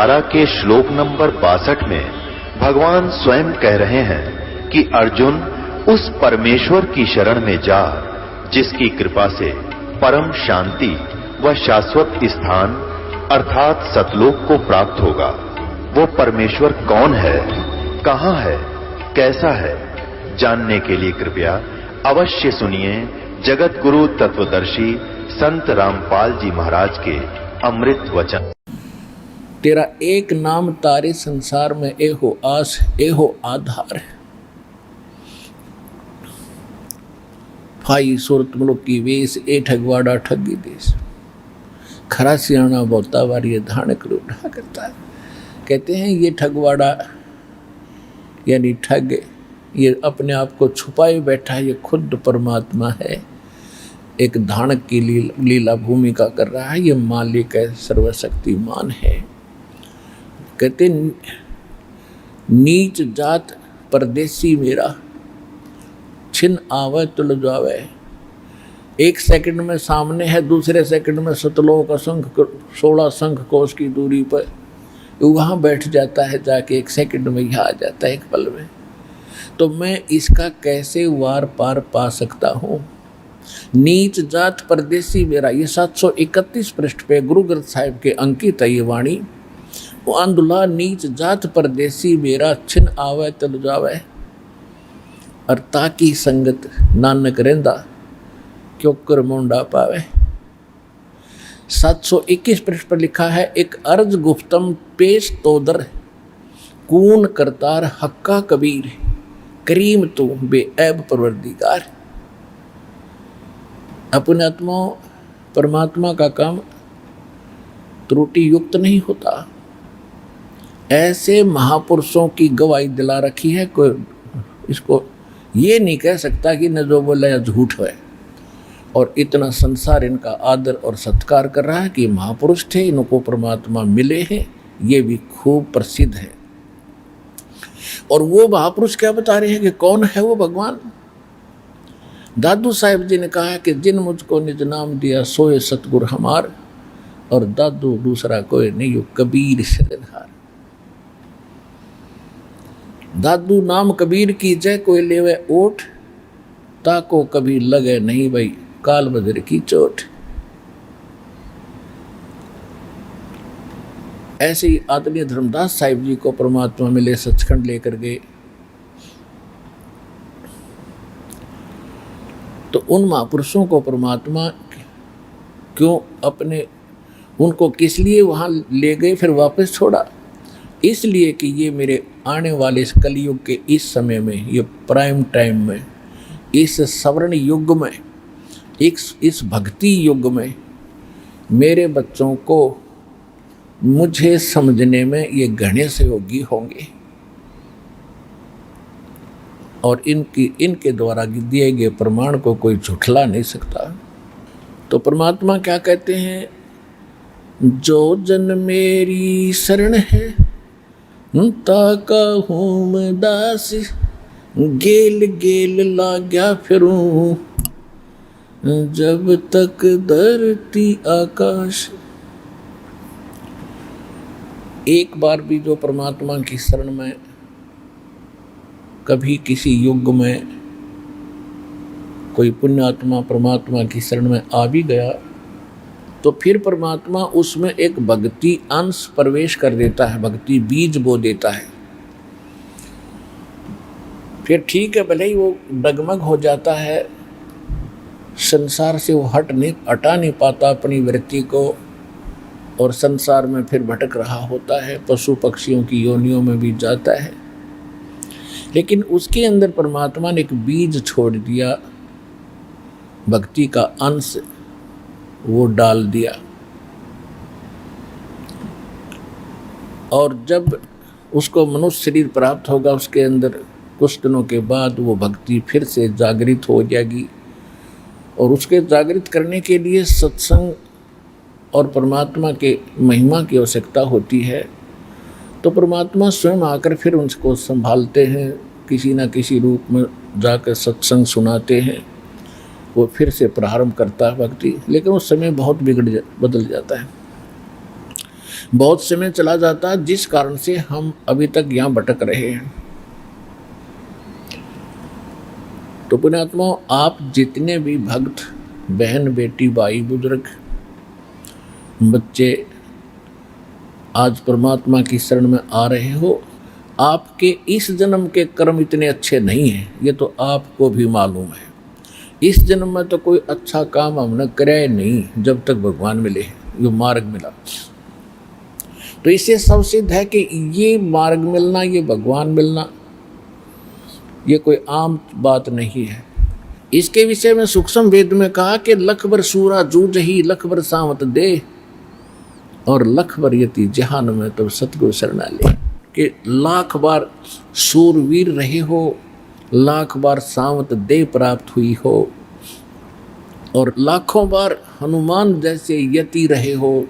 18 के श्लोक नंबर 62 में भगवान स्वयं कह रहे हैं कि अर्जुन उस परमेश्वर की शरण में जा जिसकी कृपा से परम शांति व शाश्वत स्थान अर्थात सतलोक को प्राप्त होगा। वो परमेश्वर कौन है, कहां है, कैसा है, जानने के लिए कृपया अवश्य सुनिए जगत गुरु तत्वदर्शी संत रामपाल जी महाराज के अमृत वचन। तेरा एक नाम तारे संसार में एहो आस एहो आधार है। फाई सूरत मुलुक की वेश ए ठगवाड़ा ठगी देश, खरा सियाणा बोता वारी धान करो ढा करता है। कहते हैं ये ठगवाड़ा यानी ठग, ये अपने आप को छुपाए बैठा है, ये खुद परमात्मा है, एक धानक की लीला भूमिका कर रहा है, ये मालिक है, सर्वशक्तिमान है। कहते नीच जात परदेसी मेरा, छिन आवे तुल जावे। एक सेकंड में सामने है, दूसरे सेकंड में सतलोक असंख 16 शंख कोस की दूरी पर वहाँ बैठ जाता है, जाके एक सेकंड में यहाँ आ जाता है, एक पल में। तो मैं इसका कैसे वार पार पा सकता हूँ। नीच जात परदेसी मेरा, ये 731 पृष्ठ पे गुरु ग्रंथ साहिब के अंकित है ये वाणी। वो आंदुला नीच जात परदेसी मेरा, छिन आवे तल जावे, और ताकी संगत नानक रेंदा क्यों कर मुंडा पावे। 721 पृष्ठ पर लिखा है, एक अर्ज गुफ्तम पेश तोदर, कून करतार हक्का कबीर, करीम तू बेऐब परवरदिगार। अपने आत्मा परमात्मा का काम त्रुटि युक्त नहीं होता। ऐसे महापुरुषों की गवाही दिला रखी है, कोई इसको ये नहीं कह सकता कि न जो बोला या झूठ है। और इतना संसार इनका आदर और सत्कार कर रहा है कि महापुरुष थे, इनको परमात्मा मिले हैं, ये भी खूब प्रसिद्ध है। और वो महापुरुष क्या बता रहे हैं कि कौन है वो भगवान। दादू साहिब जी ने कहा है कि जिन मुझको निज नाम दिया सोए सतगुर हमार, और दादू दूसरा कोई नहीं हो कबीर सिरधार। दादू नाम कबीर की जय कोई लेवे ओठ, ताको कभी लगे नहीं भाई काल बदर की चोट। ऐसे ही आदरणीय धर्मदास साहिब जी को परमात्मा मिले, सचखंड लेकर गए। तो उन महापुरुषों को परमात्मा क्यों अपने, उनको किस लिए वहाँ ले गए फिर वापस छोड़ा। इसलिए कि ये मेरे आने वाले इस कलयुग के इस समय में, ये प्राइम टाइम में, इस सवर्ण युग में, इस भक्ति युग में मेरे बच्चों को मुझे समझने में ये घने सहयोगी होंगे और इनके द्वारा दिए गए प्रमाण को कोई झुठला नहीं सकता। तो परमात्मा क्या कहते हैं, जो जन मेरी शरण है ताका हूँ मैं दास, गेल गेल लाग्या फिरूं जब तक धरती आकाश। एक बार भी जो परमात्मा की शरण में कभी किसी युग में कोई पुण्यात्मा परमात्मा की शरण में आ भी गया, तो फिर परमात्मा उसमें एक भक्ति अंश प्रवेश कर देता है, भक्ति बीज बो देता है। फिर ठीक है, भले ही वो डगमग हो जाता है, संसार से वो हटा नहीं पाता अपनी वृत्ति को, और संसार में फिर भटक रहा होता है, पशु पक्षियों की योनियों में भी जाता है। लेकिन उसके अंदर परमात्मा ने एक बीज छोड़ दिया, भक्ति का अंश वो डाल दिया। और जब उसको मनुष्य शरीर प्राप्त होगा, उसके अंदर कुछ दिनों के बाद वो भक्ति फिर से जागृत हो जाएगी। और उसके जागृत करने के लिए सत्संग और परमात्मा के महिमा की आवश्यकता होती है। तो परमात्मा स्वयं आकर फिर उनको संभालते हैं, किसी न किसी रूप में जाकर सत्संग सुनाते हैं, वो फिर से प्रारंभ करता है भक्ति। लेकिन उस समय बहुत बदल जाता है। बहुत समय चला जाता जिस कारण से हम अभी तक यहाँ भटक रहे हैं। तो पुण्यात्माओं, आप जितने भी भक्त, बहन, बेटी, भाई, बुजुर्ग, बच्चे आज परमात्मा की शरण में आ रहे हो, आपके इस जन्म के कर्म इतने अच्छे नहीं हैं, ये तो आपको भी मालूम है। इस जन्म में तो कोई अच्छा काम हमने कराया नहीं जब तक भगवान मिले, ये मार्ग मिला। तो इससे सब सिद्ध है कि ये मार्ग मिलना, ये भगवान मिलना, ये कोई आम बात नहीं है। इसके विषय में सूक्ष्म वेद में कहा कि लख बर सूरा जूझ ही लख बर सावत दे, और लख बर यति जहान में तब सतगुरु शरणा ले। कि लाख बार सूरवीर रहे हो, लाख बार सावत दे प्राप्त हुई हो, और लाखों बार हनुमान जैसे यति रहे हो,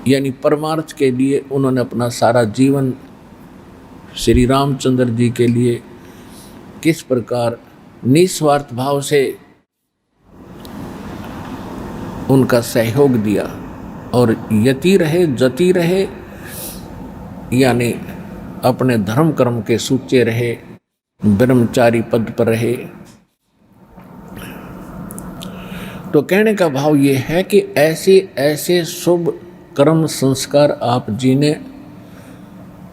यानी परमार्थ के लिए उन्होंने अपना सारा जीवन श्री रामचंद्र जी के लिए किस प्रकार निस्वार्थ भाव से उनका सहयोग दिया, और यति रहे, जति रहे, यानी अपने धर्म कर्म के सूचे रहे, ब्रह्मचारी पद पर रहे। तो कहने का भाव ये है कि ऐसे ऐसे शुभ कर्म संस्कार आप जी ने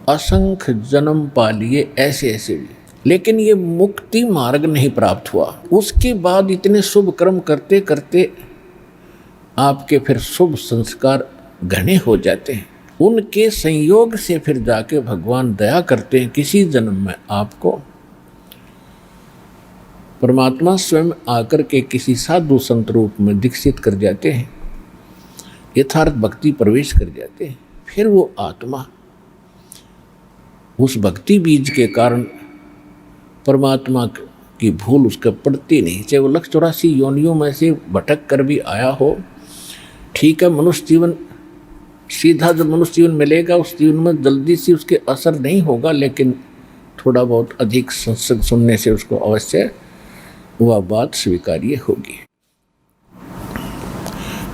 असंख्य जन्म पा लिए, ऐसे ऐसे भी, लेकिन ये मुक्ति मार्ग नहीं प्राप्त हुआ। उसके बाद इतने शुभ कर्म करते करते आपके फिर शुभ संस्कार घने हो जाते हैं। उनके संयोग से फिर जाके भगवान दया करते हैं, किसी जन्म में आपको परमात्मा स्वयं आकर के किसी साधु संत रूप में दीक्षित कर जाते हैं, यथार्थ भक्ति प्रवेश कर जाते हैं। फिर वो आत्मा उस भक्ति बीज के कारण परमात्मा की भूल उसका पड़ती नहीं, चाहे वो 184 योनियों में से भटक कर भी आया हो। ठीक है, मनुष्य जीवन सीधा जब मनुष्य जीवन मिलेगा, उस जीवन में जल्दी से उसके असर नहीं होगा, लेकिन थोड़ा बहुत अधिक सत्संग सुनने से उसको अवश्य वह बात स्वीकार्य होगी।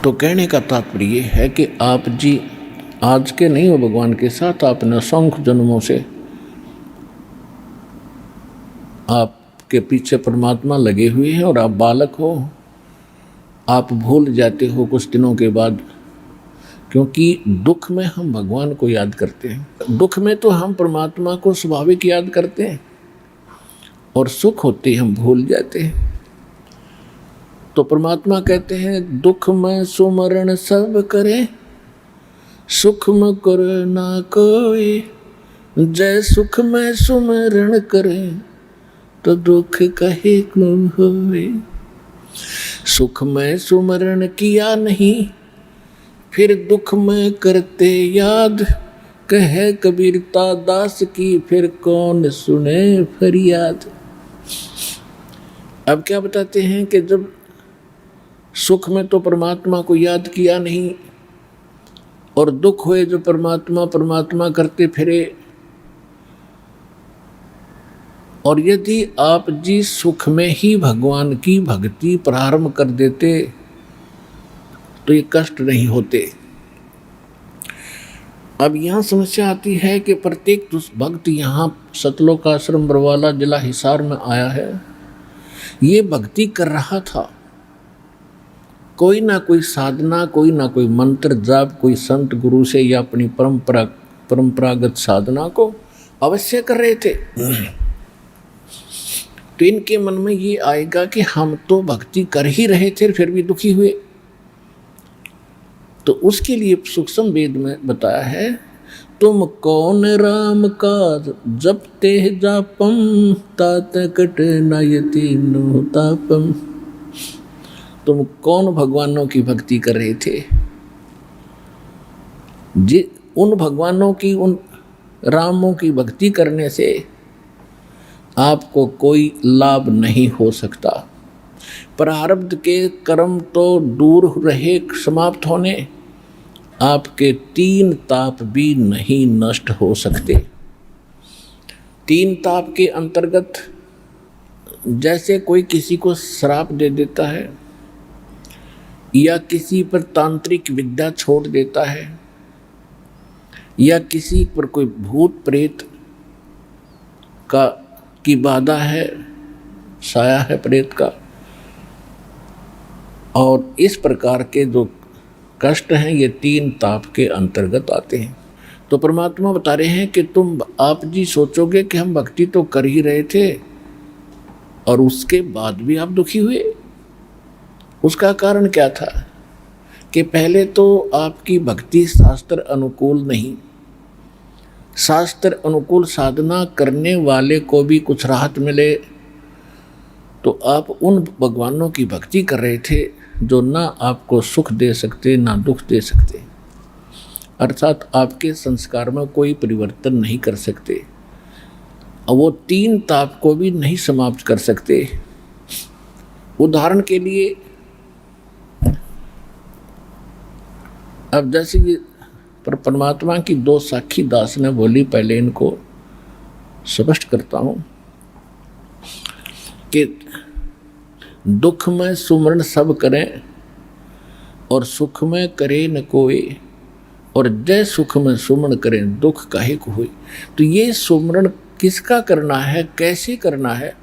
तो कहने का तात्पर्य ये है कि आप जी आज के नहीं हो, भगवान के साथ आपने असंख्य जन्मों से आपके पीछे परमात्मा लगे हुए हैं, और आप बालक हो, आप भूल जाते हो कुछ दिनों के बाद, क्योंकि दुख में हम भगवान को याद करते हैं। दुख में तो हम परमात्मा को स्वाभाविक याद करते हैं, और सुख होते ही हम भूल जाते हैं। तो परमात्मा कहते हैं दुख में सुमरण सब करे, सुख में करे ना कोई, जय सुख में सुमरण करे तो दुख कहे क्यों होए। सुख में सुमरण किया नहीं, फिर दुख में करते याद, कहे कबीरता दास की फिर कौन सुने फरियाद। अब क्या बताते हैं कि जब सुख में तो परमात्मा को याद किया नहीं, और दुख हुए जो परमात्मा परमात्मा करते फिरे। और यदि आप जी सुख में ही भगवान की भक्ति प्रारंभ कर देते तो ये कष्ट नहीं होते। अब यहाँ समस्या आती है कि प्रत्येक भक्त यहाँ सतलोक आश्रम बरवाला जिला हिसार में आया है, ये भक्ति कर रहा था, कोई ना कोई साधना, कोई ना कोई मंत्र जाप, कोई संत गुरु से या अपनी परंपरागत साधना को अवश्य कर रहे थे। तो इनके मन में ये आएगा कि हम तो भक्ति कर ही रहे थे, फिर भी दुखी हुए। तो उसके लिए सूक्ष्म वेद में बताया है, तुम कौन राम का जपते जापम, तात कट नयति नो तापम। तुम कौन भगवानों की भक्ति कर रहे थे? उन भगवानों की, उन रामों की भक्ति करने से आपको कोई लाभ नहीं हो सकता। प्रारब्ध के कर्म तो दूर रहे समाप्त होने, आपके 3 ताप भी नहीं नष्ट हो सकते। 3 ताप के अंतर्गत जैसे कोई किसी को श्राप दे देता है, या किसी पर तांत्रिक विद्या छोड़ देता है, या किसी पर कोई भूत प्रेत की बाधा है, साया है प्रेत का, और इस प्रकार के जो कष्ट हैं ये 3 ताप के अंतर्गत आते हैं। तो परमात्मा बता रहे हैं कि आप जी सोचोगे कि हम भक्ति तो कर ही रहे थे और उसके बाद भी आप दुखी हुए। उसका कारण क्या था कि पहले तो आपकी भक्ति शास्त्र अनुकूल नहीं, शास्त्र अनुकूल साधना करने वाले को भी कुछ राहत मिले, तो आप उन भगवानों की भक्ति कर रहे थे जो ना आपको सुख दे सकते ना दुख दे सकते, अर्थात आपके संस्कार में कोई परिवर्तन नहीं कर सकते, और वो 3 ताप को भी नहीं समाप्त कर सकते। उदाहरण के लिए अब जैसे कि परमात्मा की 2 साखी दास ने बोली, पहले इनको स्पष्ट करता हूं कि दुख में सुमरण सब करें और सुख में करे न कोई, और जय सुख में सुमरण करें दुख काहे को होई। तो ये सुमरण किसका करना है, कैसे करना है,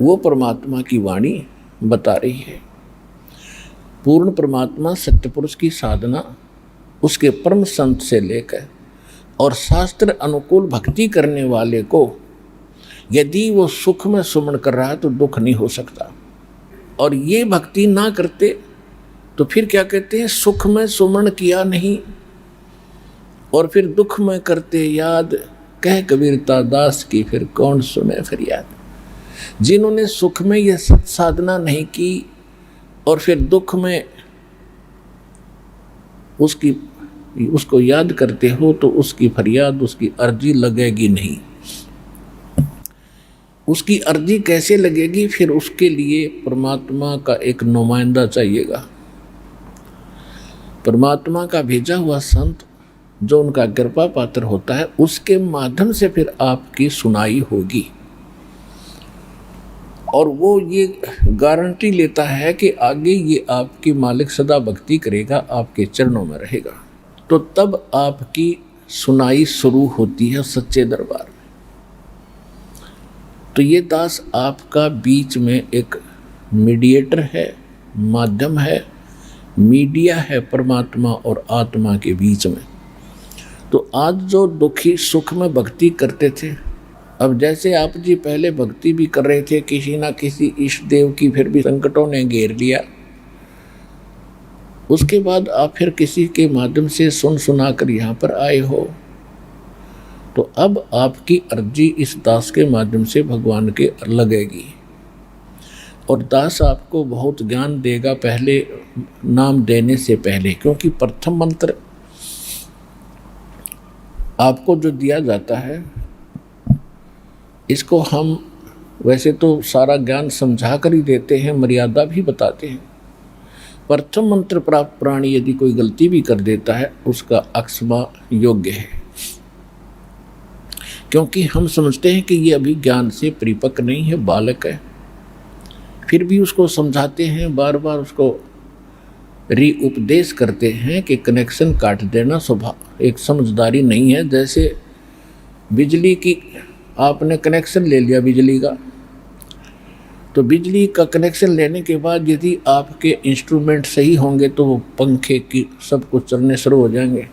वो परमात्मा की वाणी बता रही है। पूर्ण परमात्मा सत्य पुरुष की साधना उसके परम संत से लेकर और शास्त्र अनुकूल भक्ति करने वाले को यदि वो सुख में सुमन कर रहा है तो दुख नहीं हो सकता, और ये भक्ति ना करते तो फिर क्या कहते हैं, सुख में सुमन किया नहीं और फिर दुख में करते याद, कह कबीरता दास की फिर कौन सुने फरियाद। जिन्होंने सुख में यह सत साधना नहीं की और फिर दुख में उसको याद करते हो तो उसकी फरियाद, उसकी अर्जी लगेगी नहीं। उसकी अर्जी कैसे लगेगी, फिर उसके लिए परमात्मा का एक नुमाइंदा चाहिएगा, परमात्मा का भेजा हुआ संत जो उनका कृपा पात्र होता है, उसके माध्यम से फिर आपकी सुनाई होगी। और वो ये गारंटी लेता है कि आगे ये आपकी मालिक सदा भक्ति करेगा, आपके चरणों में रहेगा। तो तब आपकी सुनाई शुरू होती है सच्चे दरबार में। तो ये दास आपका बीच में एक मीडिएटर है, माध्यम है, मीडिया है परमात्मा और आत्मा के बीच में। तो आज जो दुखी सुख में भक्ति करते थे, अब जैसे आप जी पहले भक्ति भी कर रहे थे किसी ना किसी इष्ट देव की, फिर भी संकटों ने घेर लिया, उसके बाद आप फिर किसी के माध्यम से सुना कर यहाँ पर आए हो, तो अब आपकी अर्जी इस दास के माध्यम से भगवान के लगेगी और दास आपको बहुत ज्ञान देगा पहले नाम देने से पहले। क्योंकि प्रथम मंत्र आपको जो दिया जाता है, इसको हम वैसे तो सारा ज्ञान समझा कर ही देते हैं, मर्यादा भी बताते हैं। प्रथम मंत्र प्राप्त प्राणी यदि कोई गलती भी कर देता है उसका अक्षमा योग्य है, क्योंकि हम समझते हैं कि ये अभी ज्ञान से परिपक्व नहीं है, बालक है, फिर भी उसको समझाते हैं, बार बार उसको उपदेश करते हैं कि कनेक्शन काट देना स्वभाव एक समझदारी नहीं है। जैसे बिजली की आपने कनेक्शन ले लिया बिजली का, तो बिजली का कनेक्शन लेने के बाद यदि आपके इंस्ट्रूमेंट सही होंगे तो वो पंखे की सब कुछ चलने शुरू हो जाएंगे।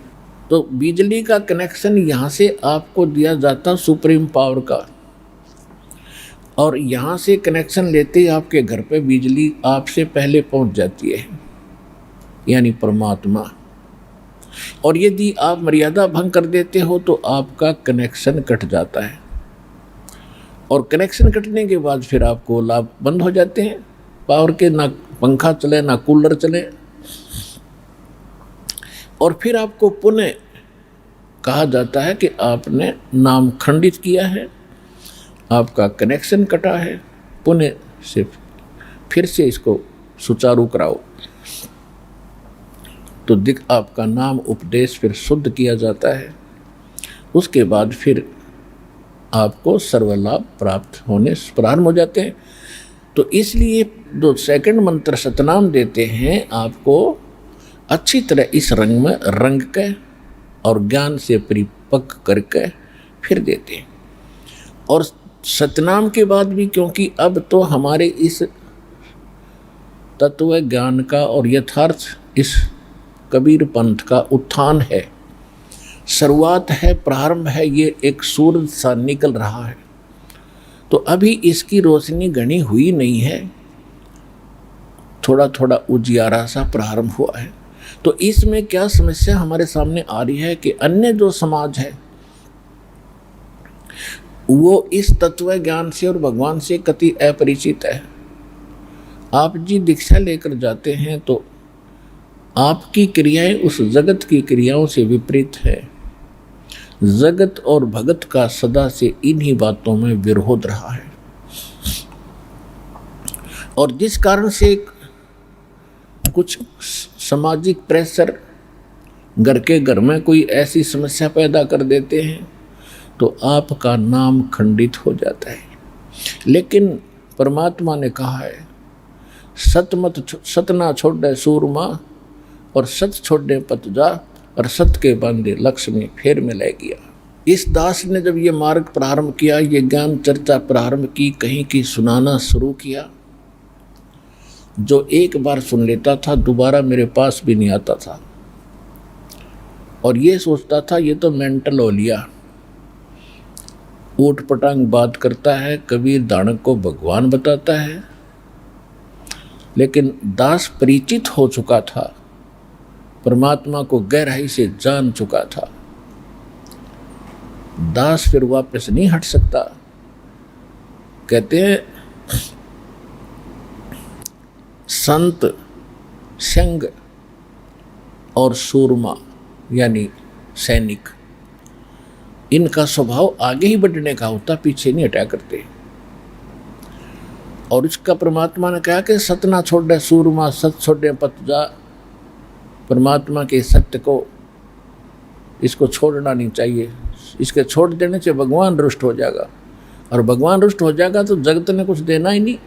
तो बिजली का कनेक्शन यहाँ से आपको दिया जाता सुप्रीम पावर का, और यहाँ से कनेक्शन लेते ही आपके घर पे बिजली आपसे पहले पहुँच जाती है, यानी परमात्मा। और यदि आप मर्यादा भंग कर देते हो तो आपका कनेक्शन कट जाता है, और कनेक्शन कटने के बाद फिर आपको लाभ बंद हो जाते हैं पावर के, ना पंखा चले ना कूलर चले, और फिर आपको पुनः कहा जाता है कि आपने नाम खंडित किया है, आपका कनेक्शन कटा है, पुनः से फिर से इसको सुचारू कराओ। तो आपका नाम उपदेश फिर शुद्ध किया जाता है, उसके बाद फिर आपको सर्वलाभ प्राप्त होने प्रारंभ हो जाते हैं। तो इसलिए जो सेकंड मंत्र सतनाम देते हैं आपको अच्छी तरह इस रंग में रंग के और ज्ञान से परिपक्व करके फिर देते हैं। और सतनाम के बाद भी, क्योंकि अब तो हमारे इस तत्व ज्ञान का और यथार्थ इस कबीर पंथ का उत्थान है, शुरुआत है, प्रारंभ है, ये एक सूरज सा निकल रहा है, तो अभी इसकी रोशनी घनी हुई नहीं है, थोड़ा थोड़ा उजियारा सा प्रारंभ हुआ है। तो इसमें क्या समस्या हमारे सामने आ रही है कि अन्य जो समाज है वो इस तत्व ज्ञान से और भगवान से कति अपरिचित है। आप जी दीक्षा लेकर जाते हैं तो आपकी क्रियाएं उस जगत की क्रियाओं से विपरीत है। जगत और भगत का सदा से इन्हीं बातों में विरोध रहा है, और जिस कारण से कुछ सामाजिक प्रेशर घर में कोई ऐसी समस्या पैदा कर देते हैं तो आपका नाम खंडित हो जाता है। लेकिन परमात्मा ने कहा है, सत ना छोड़े सूरमा और सत छोड़े पत जा, और सत के बांधे लक्ष्मी फेर में ले गया। इस दास ने जब ये मार्ग प्रारंभ किया, ये ज्ञान चर्चा प्रारंभ की, कहीं की सुनाना शुरू किया, जो एक बार सुन लेता था दोबारा मेरे पास भी नहीं आता था, और ये सोचता था ये तो मेंटल हो लिया, ऊट पटांग बात करता है, कबीर दानक को भगवान बताता है। लेकिन दास परिचित हो चुका था, परमात्मा को गहराई से जान चुका था, दास फिर वापस नहीं हट सकता। कहते हैं संत, संग और सूरमा यानी सैनिक, इनका स्वभाव आगे ही बढ़ने का होता, पीछे नहीं हटा करते। और इसका परमात्मा ने कहा कि सत ना छोड़े सूरमा सत छोड़े पत जा। परमात्मा के सत्य को, इसको छोड़ना नहीं चाहिए, इसके छोड़ देने से भगवान रुष्ट हो जाएगा, और भगवान रुष्ट हो जाएगा तो जगत ने कुछ देना ही नहीं।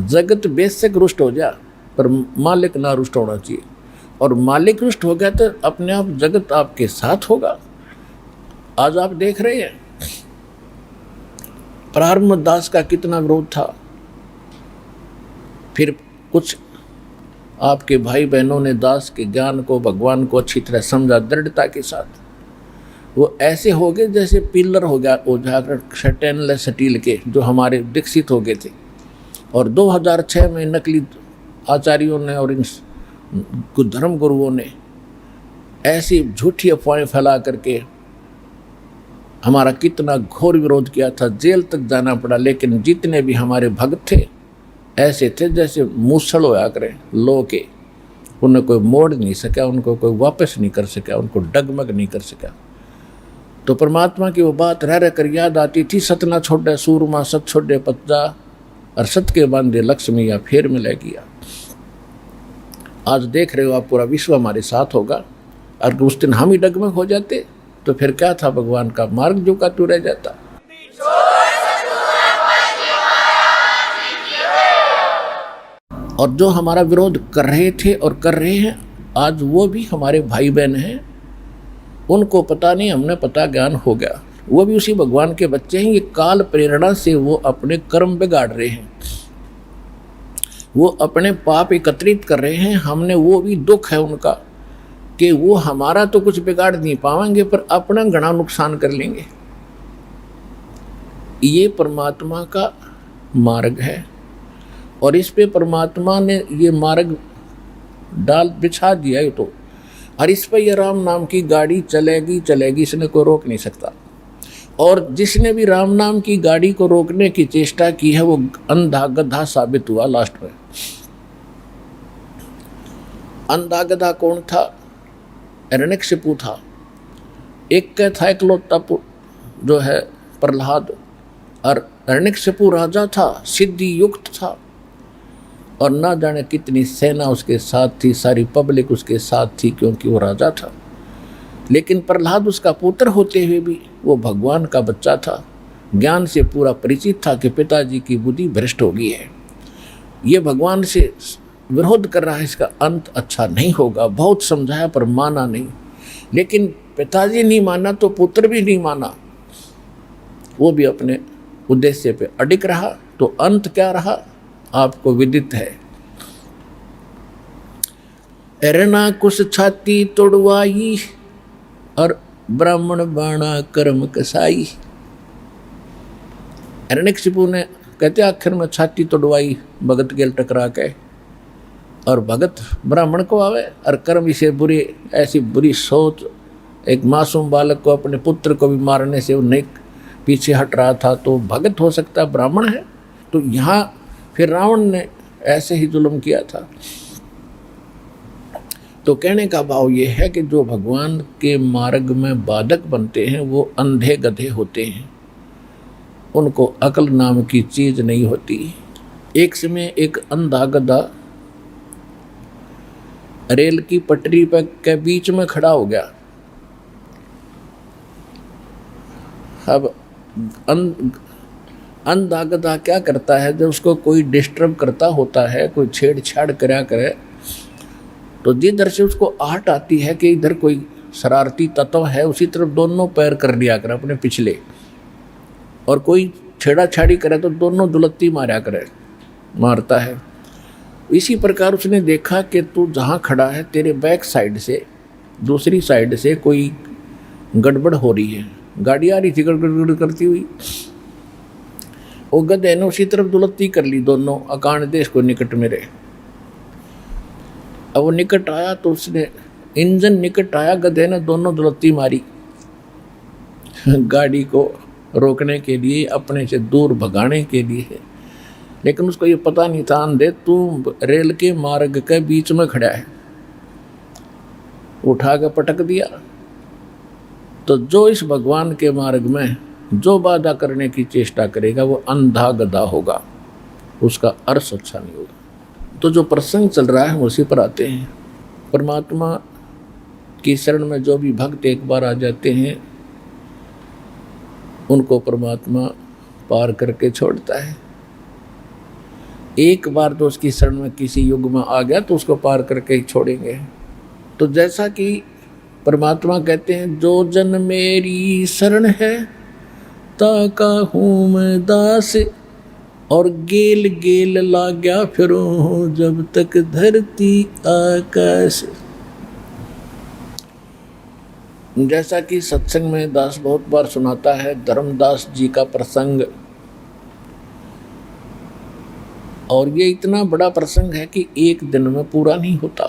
जगत बेशक रुष्ट हो जा, पर मालिक ना रुष्ट होना चाहिए, और मालिक रुष्ट हो गया तो अपने आप जगत आपके साथ होगा। आज आप देख रहे हैं प्रारंभ दास का कितना विरोध था, फिर कुछ आपके भाई बहनों ने दास के ज्ञान को, भगवान को अच्छी तरह समझा दृढ़ता के साथ। वो ऐसे हो गए जैसे पिलर हो गया वो जाकर स्टेनलेस स्टील के, जो हमारे विकसित हो गए थे। और 2006 में नकली आचार्यों ने और इन कुछ धर्म गुरुओं ने ऐसी झूठी अफवाहें फैला करके हमारा कितना घोर विरोध किया था, जेल तक जाना पड़ा। लेकिन जितने भी हमारे भक्त थे ऐसे थे जैसे मूसल होया करें लो के, उन्हें कोई मोड़ नहीं सका, उनको कोई वापस नहीं कर सका, उनको डगमग नहीं कर सका। तो परमात्मा की वो बात रह कर याद आती थी, सत ना छोड़े सूरमा सत छोड़े पत्ता, और सत के बांधे लक्ष्मी या फेर में ले गया। आज देख रहे हो आप, पूरा विश्व हमारे साथ होगा, और उस दिन हम ही डगमग हो जाते तो फिर क्या था, भगवान का मार्ग जो का तू रह जाता। और जो हमारा विरोध कर रहे थे और कर रहे हैं आज, वो भी हमारे भाई बहन हैं, उनको पता नहीं, हमने पता ज्ञान हो गया, वो भी उसी भगवान के बच्चे हैं। ये काल प्रेरणा से वो अपने कर्म बिगाड़ रहे हैं, वो अपने पाप एकत्रित कर रहे हैं। हमने, वो भी दुख है उनका कि वो हमारा तो कुछ बिगाड़ नहीं पाएंगे पर अपना घना नुकसान कर लेंगे। ये परमात्मा का मार्ग है, और इस पे परमात्मा ने ये मार्ग डाल बिछा दिया है तो, और इस पर ये राम नाम की गाड़ी चलेगी चलेगी, इसने कोई रोक नहीं सकता। और जिसने भी राम नाम की गाड़ी को रोकने की चेष्टा की है वो अंधा गधा साबित हुआ लास्ट में। अंधा गधा कौन था? हिरण्यकशिपु था। एक का था इकलौता जो है प्रहलाद, और हिरण्यकशिपु राजा था, सिद्धि युक्त था, और ना जाने कितनी सेना उसके साथ थी, सारी पब्लिक उसके साथ थी क्योंकि वो राजा था। लेकिन प्रहलाद उसका पुत्र होते हुए भी वो भगवान का बच्चा था, ज्ञान से पूरा परिचित था कि पिताजी की बुद्धि भ्रष्ट हो गई है, ये भगवान से विरोध कर रहा है, इसका अंत अच्छा नहीं होगा। बहुत समझाया पर माना नहीं, लेकिन पिताजी नहीं माना तो पुत्र भी नहीं माना, वो भी अपने उद्देश्य पे अडिग रहा। तो अंत क्या रहा आपको विदित है। एरना कुछ छाती तोड़वाई और ब्राह्मण बाणा कर्म कसाई। हिरण्यकशिपु ने कहते आखिर में छाती तोड़वाई भगत गेल टकरा के, और भगत ब्राह्मण को आवे और कर्म से बुरी, ऐसी बुरी सोच, एक मासूम बालक को अपने पुत्र को भी मारने से वो नहीं पीछे हट रहा था, तो भगत हो सकता ब्राह्मण है। तो यहाँ फिर रावण ने ऐसे ही जुल्म किया था। तो कहने का भाव ये है कि जो भगवान के मार्ग में बाधक बनते हैं वो अंधे गधे होते हैं, उनको अकल नाम की चीज नहीं होती। एक समय एक अंधा गधा रेल की पटरी पर के बीच में खड़ा हो गया। अब अंधा गधा क्या करता है, जब उसको कोई डिस्टर्ब करता होता है, कोई छेड़छाड़ करा करे, तो जिधर से उसको आहट आती है कि इधर कोई शरारती तत्व है, उसी तरफ दोनों पैर कर लिया करे अपने पिछले, और कोई छेड़ाछाड़ी करे तो दोनों दुलत्ती मारता है। इसी प्रकार उसने देखा कि तू जहाँ खड़ा है तेरे बैक साइड से, दूसरी साइड से कोई गड़बड़ हो रही है, गाड़ी आ रही थी गड़गड़ करती हुई। वो गधे ने उसी तरफ दुलत्ती कर ली, दोनों अकाण देश को निकट में रहे। अब वो निकट आया तो उसने, इंजन निकट आया, गधे ने दोनों दुलत्ती मारी गाड़ी को रोकने के लिए, अपने से दूर भगाने के लिए। लेकिन उसको ये पता नहीं था, अंधे तू रेल के मार्ग के बीच में खड़ा है, उठा के पटक दिया। तो जो इस भगवान के मार्ग में जो बाधा करने की चेष्टा करेगा वो अंधा गधा होगा, उसका अर्थ अच्छा नहीं होगा। तो जो प्रसंग चल रहा है उसी पर आते हैं। परमात्मा की शरण में जो भी भक्त एक बार आ जाते हैं उनको परमात्मा पार करके छोड़ता है। एक बार तो उसकी शरण में किसी युग में आ गया तो उसको पार करके ही छोड़ेंगे। तो जैसा कि परमात्मा कहते हैं, जो जन मेरी शरण है ताका हूँ मैं दास, और गेल गेल लाग्या फिरूं जब तक धरती आकाश। जैसा कि सत्संग में दास बहुत बार सुनाता है धर्मदास जी का प्रसंग, और ये इतना बड़ा प्रसंग है कि एक दिन में पूरा नहीं होता।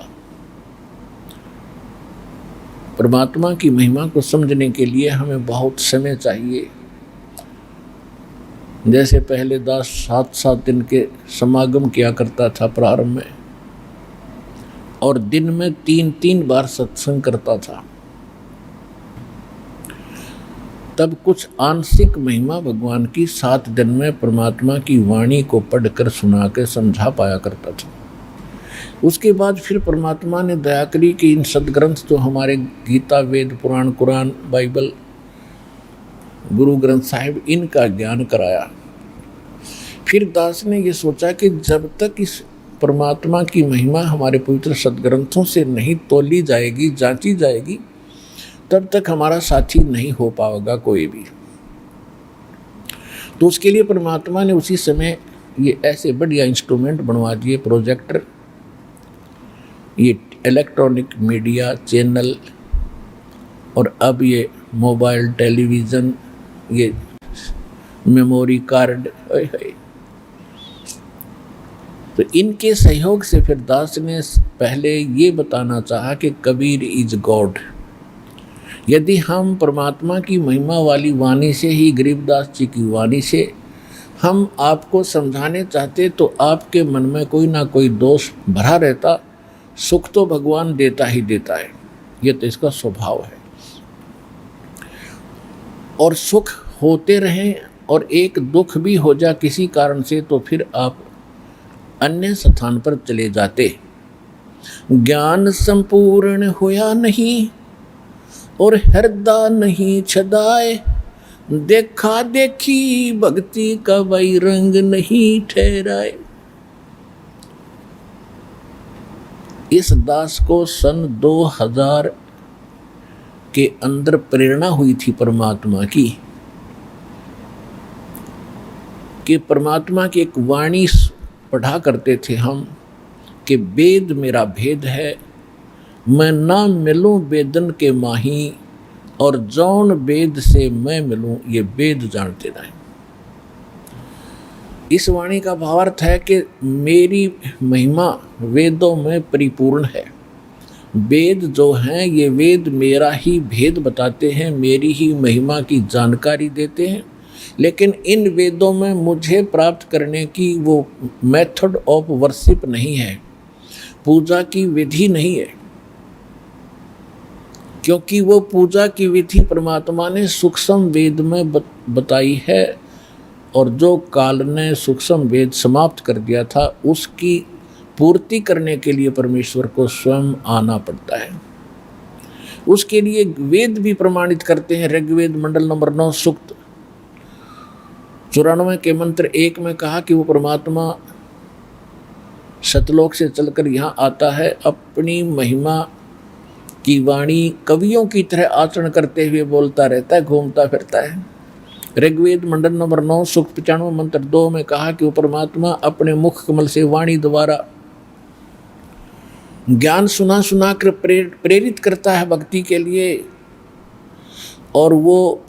परमात्मा की महिमा को समझने के लिए हमें बहुत समय चाहिए। जैसे पहले दास 7-7 दिन के समागम किया करता था प्रारंभ में, और दिन में 3-3 बार सत्संग करता था, तब कुछ आंशिक महिमा भगवान की 7 दिन में परमात्मा की वाणी को पढ़कर सुना के समझा पाया करता था। उसके बाद फिर परमात्मा ने दया करी कि इन सदग्रंथ जो हमारे गीता, वेद, पुराण, कुरान, बाइबल, गुरु ग्रंथ साहिब, इनका ज्ञान कराया। फिर दास ने ये सोचा कि जब तक इस परमात्मा की महिमा हमारे पवित्र सदग्रंथों से नहीं तोली जाएगी, जांची जाएगी, तब तक हमारा साथी नहीं हो पाएगा कोई भी। तो उसके लिए परमात्मा ने उसी समय ये ऐसे बढ़िया इंस्ट्रूमेंट बनवा दिए, प्रोजेक्टर, ये इलेक्ट्रॉनिक मीडिया चैनल, और अब ये मोबाइल टेलीविज़न, ये मेमोरी कार्ड। तो इनके सहयोग से फिर दास ने पहले ये बताना चाहा कि कबीर इज गॉड। यदि हम परमात्मा की महिमा वाली वाणी से ही, गरीबदास जी की वाणी से हम आपको समझाने चाहते तो आपके मन में कोई ना कोई दोष भरा रहता। सुख तो भगवान देता ही देता है, ये तो इसका स्वभाव है, और सुख होते रहें और एक दुख भी हो जाए किसी कारण से तो फिर आप अन्य स्थान पर चले जाते। ज्ञान संपूर्ण होया नहीं और हृदय नहीं छदाए, देखा देखी भक्ति का वही रंग नहीं ठहराए। इस दास को सन 2000 के अंदर प्रेरणा हुई थी परमात्मा की, कि परमात्मा की एक वाणी पढ़ा करते थे हम कि वेद मेरा भेद है, मैं ना मिलूं वेदन के माही, और जौन वेद से मैं मिलूं ये वेद जानते नहीं। इस वाणी का भावार्थ है कि मेरी महिमा वेदों में परिपूर्ण है। वेद जो हैं ये वेद मेरा ही भेद बताते हैं, मेरी ही महिमा की जानकारी देते हैं, लेकिन इन वेदों में मुझे प्राप्त करने की वो मेथड ऑफ वर्शिप नहीं है, पूजा की विधि नहीं है, क्योंकि वो पूजा की विधि परमात्मा ने सूक्ष्म वेद में बताई है, और जो काल ने सूक्ष्म वेद समाप्त कर दिया था उसकी पूर्ति करने के लिए परमेश्वर को स्वयं आना पड़ता है। उसके लिए वेद भी प्रमाणित करते हैं। ऋग्वेद मंडल नंबर 9 सूक्त 94 के मंत्र 1 में कहा कि वो परमात्मा सतलोक से चलकर यहाँ आता है, अपनी महिमा की वाणी कवियों की तरह आचरण करते हुए बोलता रहता है, घूमता फिरता है। ऋग्वेद मंडल नंबर 9 सूक्त 95 मंत्र 2 में कहा कि वो परमात्मा अपने मुख कमल से वाणी द्वारा ज्ञान सुना सुना कर प्रेरित करता है भक्ति के लिए, और वो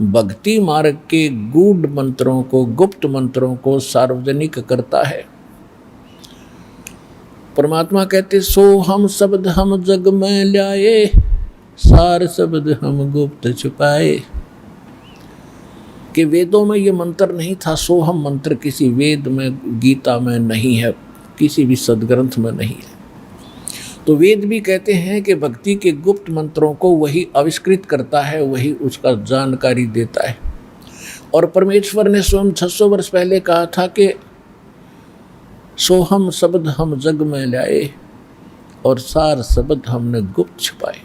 भक्ति मार्ग के गूढ़ मंत्रों को, गुप्त मंत्रों को सार्वजनिक करता है। परमात्मा कहते सो हम शब्द हम जग में ल्याए, सार शब्द हम गुप्त छुपाए। कि वेदों में ये मंत्र नहीं था, सो हम मंत्र किसी वेद में, गीता में नहीं है, किसी भी सदग्रंथ में नहीं है। तो वेद भी कहते हैं कि भक्ति के गुप्त मंत्रों को वही आविष्कृत करता है, वही उसका जानकारी देता है। और परमेश्वर ने स्वयं 600 वर्ष पहले कहा था कि सोहम शब्द हम जग में लाए, और सार शब्द हमने गुप्त छुपाए।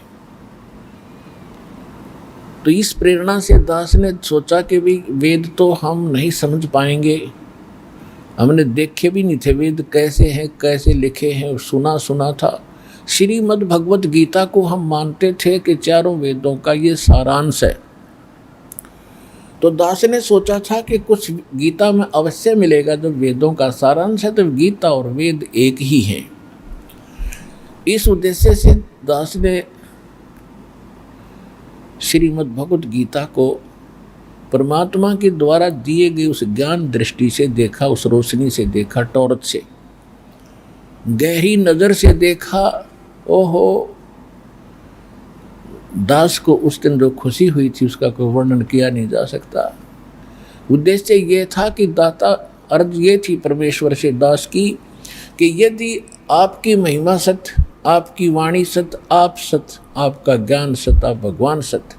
तो इस प्रेरणा से दास ने सोचा कि भी वेद तो हम नहीं समझ पाएंगे, हमने देखे भी नहीं थे वेद कैसे हैं, कैसे लिखे हैं, सुना था। श्रीमद् भगवत गीता को हम मानते थे कि चारों वेदों का ये सारांश है। तो दास ने सोचा था कि कुछ गीता में अवश्य मिलेगा, जब वेदों का सारांश है तो गीता और वेद एक ही हैं। इस उद्देश्य से दास ने श्रीमद् भगवत गीता को परमात्मा के द्वारा दिए गए उस ज्ञान दृष्टि से देखा, उस रोशनी से देखा, टॉर्च से, गहरी नजर से देखा। ओहो, दास को उस दिन जो खुशी हुई थी उसका कोई वर्णन किया नहीं जा सकता। उद्देश्य ये था कि दाता अर्ज ये थी परमेश्वर से दास की कि यदि आपकी महिमा सत्य, आपकी वाणी सत्य, आप सत्य, आपका ज्ञान सत्य, आप भगवान सत्य,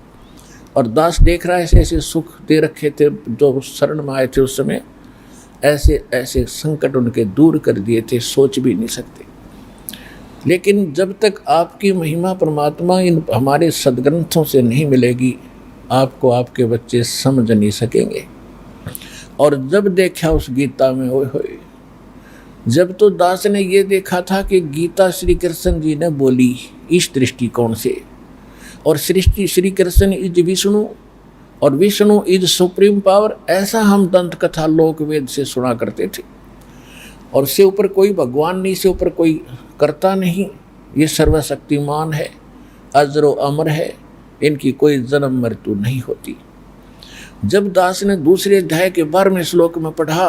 और दास देख रहा है ऐसे ऐसे सुख दे रखे थे जो शरण में आए थे उस समय, ऐसे ऐसे संकट उनके दूर कर दिए थे, सोच भी नहीं सकते। लेकिन जब तक आपकी महिमा परमात्मा इन हमारे सदग्रंथों से नहीं मिलेगी, आपको आपके बच्चे समझ नहीं सकेंगे। और जब देखा उस गीता में, ओए होए, जब तो दास ने ये देखा था कि गीता श्री कृष्ण जी ने बोली इस दृष्टिकोण से, और सृष्टि श्री कृष्ण इज विष्णु और विष्णु इज सुप्रीम पावर, ऐसा हम दंत कथा लोक वेद से सुना करते थे। और से ऊपर कोई भगवान नहीं, से ऊपर कोई करता नहीं, ये सर्वशक्तिमान है, अजरो अमर है, इनकी कोई जन्म मृत्यु नहीं होती। जब दास ने दूसरे अध्याय के 12वें श्लोक में पढ़ा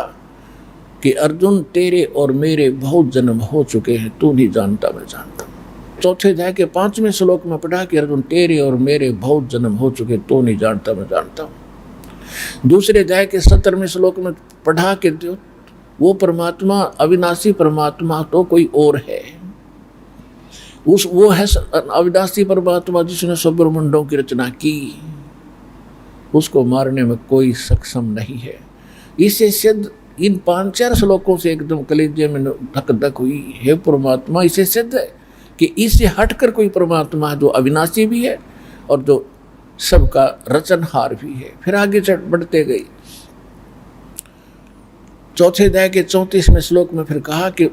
कि अर्जुन तेरे और मेरे बहुत जन्म हो चुके हैं, तू नहीं जानता मैं जानता हूँ। चौथे अध्याय के 5वें श्लोक में पढ़ा कि अर्जुन तेरे और मेरे बहुत जन्म हो चुके, तू नहीं जानता मैं जानता हूँ। दूसरे अध्याय के 17वें श्लोक में पढ़ा कि वो परमात्मा अविनाशी परमात्मा तो कोई और है, वो है अविनाशी परमात्मा जिसने सब ब्रह्मांडों की रचना की, उसको मारने में कोई सक्षम नहीं है। इससे सिद्ध, इन 5-4 श्लोकों से एकदम कलेजे में धक धक हुई, हे परमात्मा, इसे सिद्ध है कि इससे हटकर कोई परमात्मा जो अविनाशी भी है और जो सबका रचनहार भी है। फिर आगे बढ़ते गई। चौथे अध्याय के 34वें श्लोक में फिर कहा कि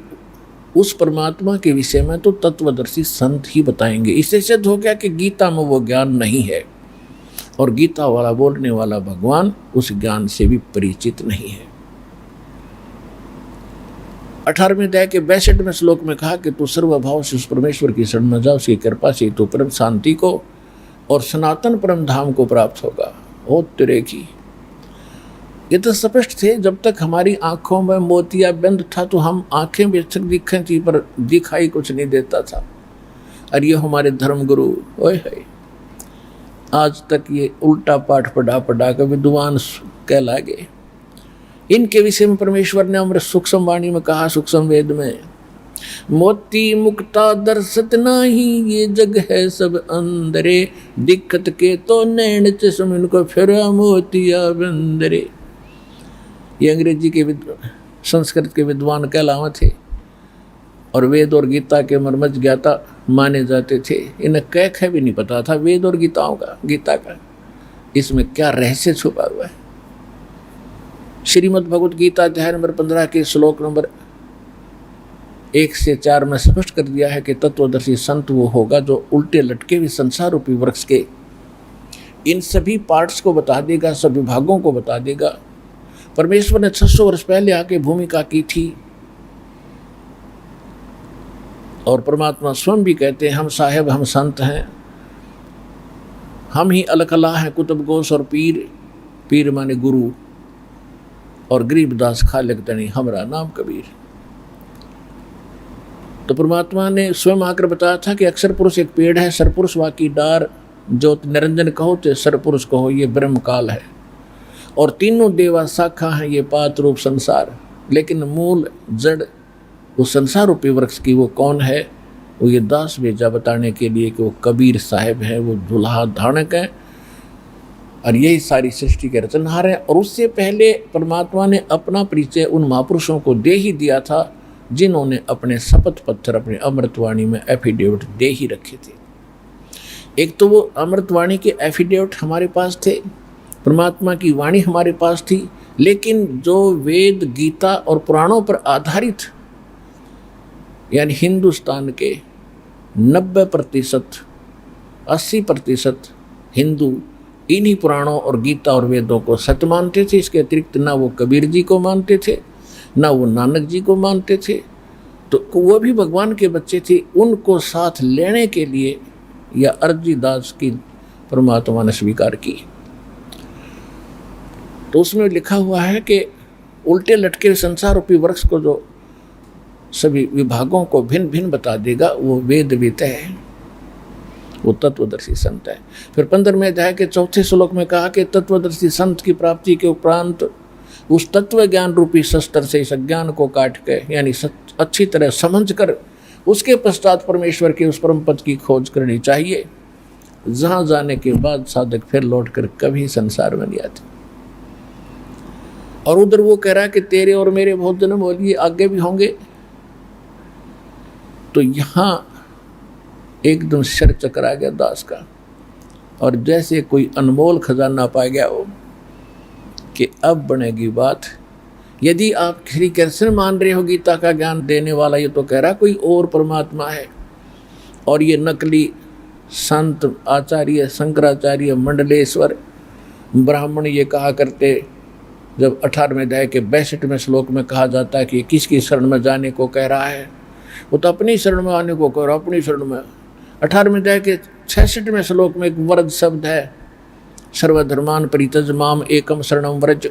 उस परमात्मा के विषय में तो तत्वदर्शी संत ही बताएंगे। इससे सिद्ध हो गया कि गीता में वो ज्ञान नहीं है और गीता वाला बोलने वाला भगवान उस ज्ञान से भी परिचित नहीं है। 18वें अध्याय के 62वें श्लोक में कहा कि तू सर्वभाव से उस परमेश्वर की शरण में जा, उसकी कृपा से तू परम शांति को और सनातन परम धाम को प्राप्त होगा। ओ तेरे की, ये तो स्पष्ट थे। जब तक हमारी आंखों में मोतिया बंद था तो हम आंखें बेशक दिखें थी पर दिखाई कुछ नहीं देता था। और ये हमारे धर्म गुरु ओए है, आज तक ये उल्टा पाठ पढ़ा पढ़ा कर विद्वान कहला गए। इनके विषय में परमेश्वर ने अमृत सूक्ष्म वाणी में कहा, सूक्ष्म वेद में, मोती मुक्ता दर्शत नाही, ये जग है सब अंदरे, दिक्कत के तो नैन चश्म इनको फिर मोतिया बंदरे। ये अंग्रेजी के संस्कृत के विद्वान कहलावा थे और वेद और गीता के मर्मज्ञ ज्ञाता माने जाते थे। इन्हें कह भी नहीं पता था वेद और गीता का इसमें क्या रहस्य छुपा हुआ है। श्रीमद् भगवत गीता अध्याय नंबर 15 के श्लोक नंबर 1 से 4 में स्पष्ट कर दिया है कि तत्वदर्शी संत वो होगा जो उल्टे लटके हुए संसार रूपी वृक्ष के इन सभी पार्ट्स को बता देगा, सभी भागों को बता देगा। परमेश्वर ने 600 वर्ष पहले आके भूमिका की थी और परमात्मा स्वयं भी कहते हैं, हम साहेब, हम संत हैं, हम ही अलकला हैं, कुतुब गोस और पीर, पीर माने गुरु, और गरीबदास खालिक तनी हमरा नाम कबीर। तो परमात्मा ने स्वयं आकर बताया था कि अक्षर पुरुष एक पेड़ है, सरपुरुष वाकी डार, ज्योत निरंजन कहो तो सरपुरुष कहो, ये ब्रह्म काल है, और तीनों देवा शाखा है ये पात रूप संसार। लेकिन मूल जड़ उस संसार रूपी वृक्ष की वो कौन है? वो ये दास भेजा बताने के लिए कि वो कबीर साहिब है, वो दुल्हा धानक है और यही सारी सृष्टि के रचनहार है। और उससे पहले परमात्मा ने अपना परिचय उन महापुरुषों को दे ही दिया था जिन्होंने अपने शपथ पत्थर अपने अमृतवाणी में एफिडेविट दे ही रखे थे। एक तो वो अमृतवाणी के एफिडेविट हमारे पास थे, परमात्मा की वाणी हमारे पास थी, लेकिन जो वेद गीता और पुराणों पर आधारित यानी हिंदुस्तान के 90% 80% हिंदू इन्हीं पुराणों और गीता और वेदों को सत्य मानते थे। इसके अतिरिक्त ना वो कबीर जी को मानते थे, ना वो नानक जी को मानते थे। तो वो भी भगवान के बच्चे थे। उनको साथ लेने के लिए या अर्जी दास की परमात्मा ने स्वीकार की। तो उसमें लिखा हुआ है कि उल्टे लटके संसार रूपी वृक्ष को जो सभी विभागों को भिन्न भिन्न बता देगा वो वेदवित है, वो तत्वदर्शी संत है। फिर 15वें अध्याय के 4 श्लोक में कहा कि तत्वदर्शी संत की प्राप्ति के उपरांत उस तत्व ज्ञान रूपी शस्त्र से इस अज्ञान को काट के यानी अच्छी तरह समझ कर उसके पश्चात परमेश्वर के उस परम पद की खोज करनी चाहिए, जहाँ जाने के बाद साधक फिर लौट कर कभी संसार में नहीं आते। और उधर वो कह रहा है कि तेरे और मेरे बहुत जन्म हो लिए, आगे भी होंगे। तो यहाँ एकदम सर चकरा गया दास का, और जैसे कोई अनमोल खजाना पा गया हो कि अब बनेगी बात। यदि आप श्री कृष्ण मान रहे हो गीता का ज्ञान देने वाला, ये तो कह रहा कोई और परमात्मा है, और ये नकली संत आचार्य शंकराचार्य मंडलेश्वर ब्राह्मण ये कहा करते। जब 18वें अध्याय के 62वें श्लोक में कहा जाता है कि किसकी शरण में जाने को कह रहा है, वो तो अपनी शरण में आने को कह रहा, अपनी शरण में। 18वें अध्याय के 66वें श्लोक में एक वरद शब्द है, सर्वधर्मान परित्यज माम एकम शरणम व्रज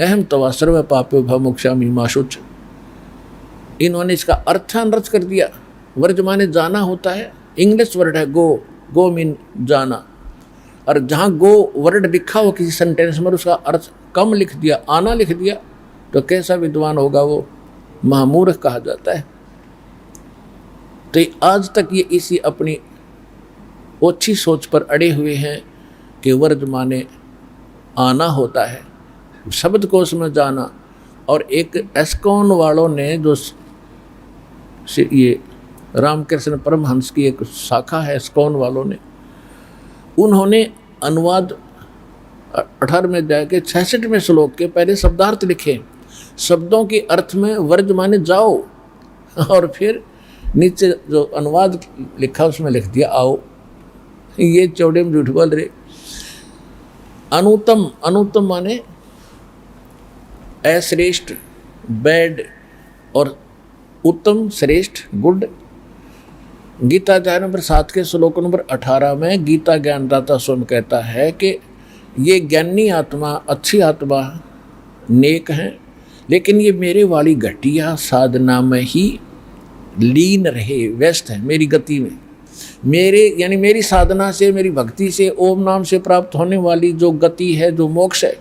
अहम तवा सर्व पाप्यो भवमोक्षामि मा शुच। इन्होंने इसका अर्थानर्थ कर दिया। व्रज माने जाना होता है, इंग्लिश वर्ड है गो, गो मीन जाना, और जहाँ गो वर्ड लिखा हो किसी सेंटेंस में उसका अर्थ कम लिख दिया, आना लिख दिया, तो कैसा विद्वान होगा वो, महामूर्ख कहा जाता है। तो आज तक ये इसी अपनी ओछी सोच पर अड़े हुए हैं कि वर्ज माने आना होता है, शब्दकोश में जाना। और एक एस्कॉन वालों ने जो ये रामकृष्ण परमहंस की एक शाखा है एस्कॉन वालों ने, उन्होंने अनुवाद 18वें अध्याय के 66वें श्लोक के पहले शब्दार्थ लिखे, शब्दों के अर्थ में वर्ज माने जाओ, और फिर नीचे जो अनुवाद लिखा उसमें लिख दिया आओ। ये चौड़े में झूठ बोल रहे। अनुत्तम, अनुत्तम माने अश्रेष्ठ, बैड, और उत्तम श्रेष्ठ गुड। गीता अध्याय नंबर 7 के श्लोक नंबर 18 में गीता ज्ञानदाता स्वयं कहता है कि ये ज्ञानी आत्मा, अच्छी आत्मा, नेक हैं, लेकिन ये मेरे वाली घटिया साधना में ही लीन रहे, व्यस्त है मेरी गति में। मेरे यानी मेरी साधना से, मेरी भक्ति से, ओम नाम से प्राप्त होने वाली जो गति है, जो मोक्ष है,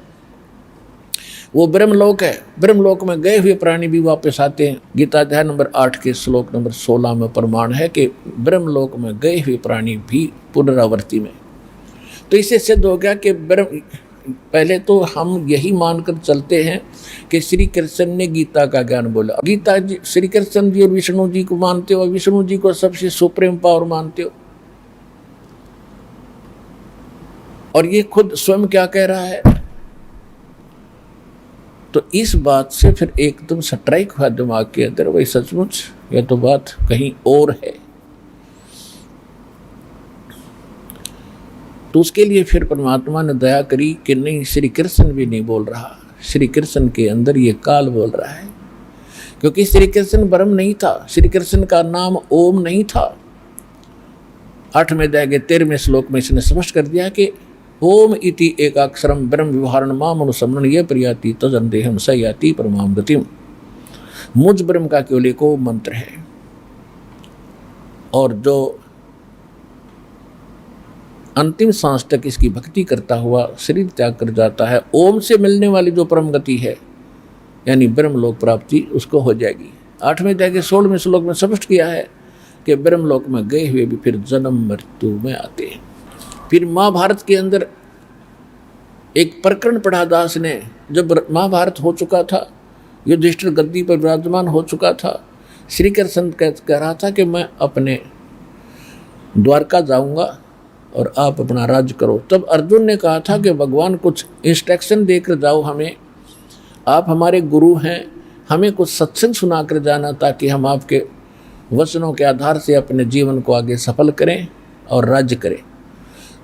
वो ब्रह्मलोक है। ब्रह्मलोक में गए हुए प्राणी भी वापस आते हैं। गीता अध्याय नंबर 8 के श्लोक नंबर 16 में प्रमाण है कि ब्रह्मलोक में गए हुए प्राणी भी पुनरावृत्ति में। तो इससे सिद्ध हो गया कि पहले तो हम यही मानकर चलते हैं कि श्री कृष्ण ने गीता का ज्ञान बोला। गीता जी, श्री कृष्ण जी और विष्णु जी को मानते हो, विष्णु जी को सबसे सुप्रीम पावर मानते हो, और ये खुद स्वयं क्या कह रहा है। तो इस बात से फिर एकदम स्ट्राइक हुआ दिमाग के अंदर, वही सचमुच यह तो बात कहीं और है। तो उसके लिए फिर परमात्मा ने दया करी कि नहीं, श्री कृष्ण भी नहीं बोल रहा, श्री कृष्ण के अंदर ये काल बोल रहा है, क्योंकि श्री कृष्ण ब्रह्म नहीं था, श्री कृष्ण का नाम ओम नहीं था। 8वें अध्याय के 13वें श्लोक में इसने स्पष्ट कर दिया कि ओम इति एकाक्षरम ब्रह्म व्यवहारण माम अनुसमरण ये प्रियाति तजंदेहम सयाति परमाम गतिम। मुझ ब्रह्म का केवल एक ओम मंत्र है, और जो अंतिम सांस तक इसकी भक्ति करता हुआ शरीर त्याग कर जाता है, ओम से मिलने वाली जो परम गति है यानी ब्रह्मलोक प्राप्ति, उसको हो जाएगी। 8वें अध्याय के 16वें श्लोक में स्पष्ट किया है कि ब्रह्मलोक में गए हुए भी फिर जन्म मृत्यु में आते हैं। फिर महाभारत के अंदर एक प्रकरण पढ़ा दास ने, जब महाभारत हो चुका था, युधिष्ठिर गद्दी पर विराजमान हो चुका था, श्री कृष्ण कह रहा था कि मैं अपने द्वारका जाऊंगा और आप अपना राज्य करो। तब अर्जुन ने कहा था कि भगवान कुछ इंस्ट्रक्शन देकर जाओ हमें, आप हमारे गुरु हैं, हमें कुछ सत्संग सुना कर जाना ताकि हम आपके वचनों के आधार से अपने जीवन को आगे सफल करें और राज्य करें।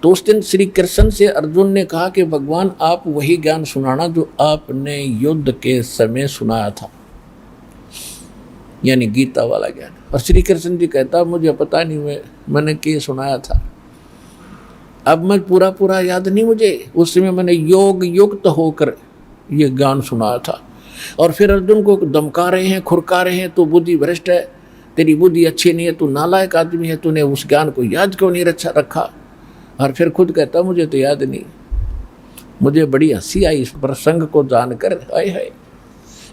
तो उस दिन श्री कृष्ण से अर्जुन ने कहा कि भगवान आप वही ज्ञान सुनाना जो आपने युद्ध के समय सुनाया था, यानी गीता वाला ज्ञान। और श्री कृष्ण जी कहता मुझे पता नहीं मैंने क्या सुनाया था, अब मैं पूरा याद नहीं मुझे, उस समय मैंने योग युक्त होकर ये ज्ञान सुनाया था। और फिर अर्जुन को धमका रहे हैं, खुरका रहे हैं, तो बुद्धि भ्रष्ट है, तेरी बुद्धि अच्छी नहीं है, तू नालायक आदमी है, तूने उस ज्ञान को याद क्यों नहीं रखा। और फिर खुद कहता मुझे तो याद नहीं। मुझे बड़ी हंसी आई इस प्रसंग को जानकर, हाय हाय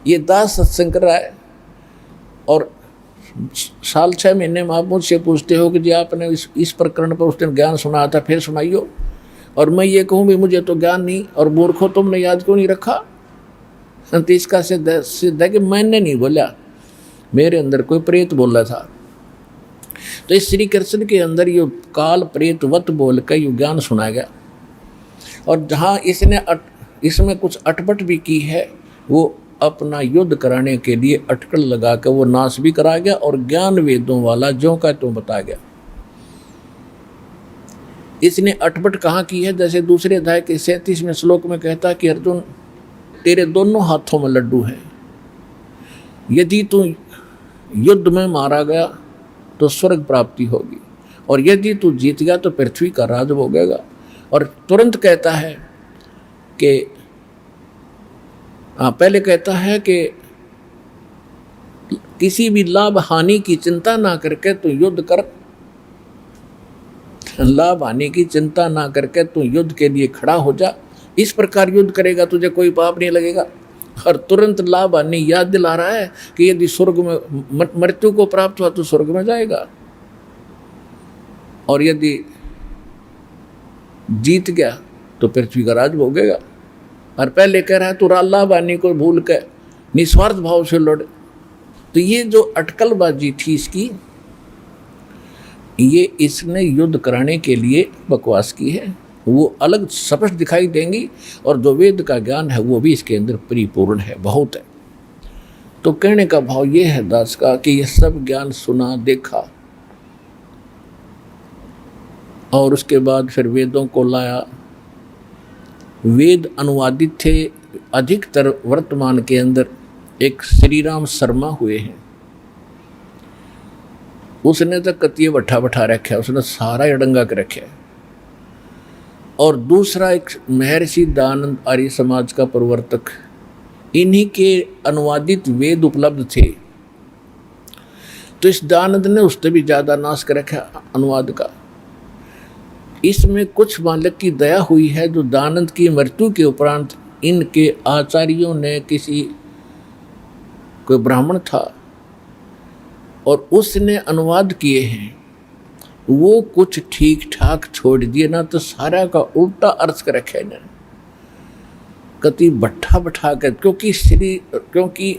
ये दास सत्संग कर रहा है, और साल 6 महीने में आप मुझसे पूछते हो कि जी आपने इस प्रकरण पर उस दिन ज्ञान सुनाया था, फिर सुनाइयो। और मैं ये कहूँ भी मुझे तो ज्ञान नहीं, और मूर्खों तुमने याद क्यों नहीं रखा। तो इसका सिद्ध है कि मैंने नहीं बोला, मेरे अंदर कोई प्रेत बोल रहा था। तो इस श्री कृष्ण के अंदर ये काल प्रेत वत बोल कर ये ज्ञान सुनाया गया। और जहाँ इसमें कुछ अटपट भी की है, वो अपना युद्ध कराने के लिए अटकल लगा कर वो नाश भी करा गया, और ज्ञान वेदों वाला ज्यों का त्यों बता गया। इसने अटपट कहाँ की है, जैसे दूसरे अध्याय के 37वें श्लोक में कहता कि अर्जुन तेरे दोनों हाथों में लड्डू हैं, यदि तू युद्ध में मारा गया तो स्वर्ग प्राप्ति होगी, और यदि तू जीत गया तो पृथ्वी का राज भोगेगा। और तुरंत कहता है कि पहले कहता है कि किसी भी लाभ हानि की चिंता ना करके तू युद्ध कर, लाभ हानि की चिंता ना करके तू युद्ध के लिए खड़ा हो जा, इस प्रकार युद्ध करेगा तुझे कोई पाप नहीं लगेगा। और तुरंत लाभ हानि याद दिला रहा है कि यदि स्वर्ग में मृत्यु को प्राप्त हुआ तो स्वर्ग में जाएगा, और यदि जीत गया तो पृथ्वी का राज भोगेगा। और पहले कह रहा है तू लाभ हानि को भूल कर निस्वार्थ भाव से लड़। तो ये जो अटकलबाजी थी इसकी, ये इसने युद्ध कराने के लिए बकवास की है। वो अलग स्पष्ट दिखाई देंगी, और जो वेद का ज्ञान है वो भी इसके अंदर परिपूर्ण है, बहुत है। तो कहने का भाव ये है दास का कि ये सब ज्ञान सुना देखा, और उसके बाद फिर वेदों को लाया। वेद अनुवादित थे अधिकतर वर्तमान के अंदर एक श्री राम शर्मा हुए हैं, उसने तो कतिये बठा बठा रखा, उसने सारा अड़ंगा कर रखा। और दूसरा एक महर्षि दयानंद आर्य समाज का प्रवर्तक, इन्हीं के अनुवादित वेद उपलब्ध थे। तो इस दयानंद ने उससे भी ज़्यादा नाश कर रखा अनुवाद का। इसमें कुछ मालिक की दया हुई है, जो दयानंद की मृत्यु के उपरांत इनके आचार्यों ने, किसी कोई ब्राह्मण था और उसने अनुवाद किए हैं, वो कुछ ठीक ठाक छोड़ दिए ना, तो सारा का उल्टा अर्थ कर रखा है इन्होंने, कति बट्ठा बठा कर। क्योंकि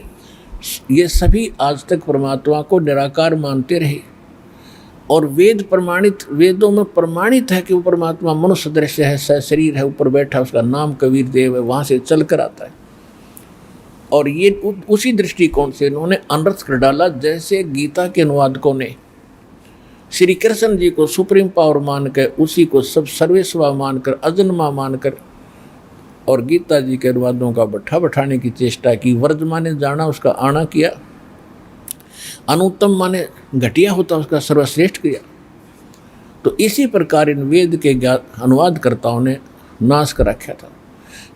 ये सभी आज तक परमात्मा को निराकार मानते रहे, और वेद प्रमाणित, वेदों में प्रमाणित है कि वो परमात्मा मनुष्य दृश्य है, सशरीर है, ऊपर बैठा, उसका नाम कबीर देव है, वहाँ से चल कर आता है। और ये उसी दृष्टिकोण से इन्होंने अनर्थ कर डाला, जैसे गीता के अनुवादकों ने श्री कृष्ण जी को सुप्रीम पावर मानकर, उसी को सब सर्वेस्वा मानकर, अजन्मा मानकर, और गीता जी के अनुवादों का बट्ठा बैठाने की चेष्टा की। वर्ज माने जाना, उसका आना किया, अनुत्तम माने घटिया होता, उसका सर्वश्रेष्ठ किया। तो इसी प्रकार इन वेद के अनुवादकर्ताओं ने नाश कर रखा था।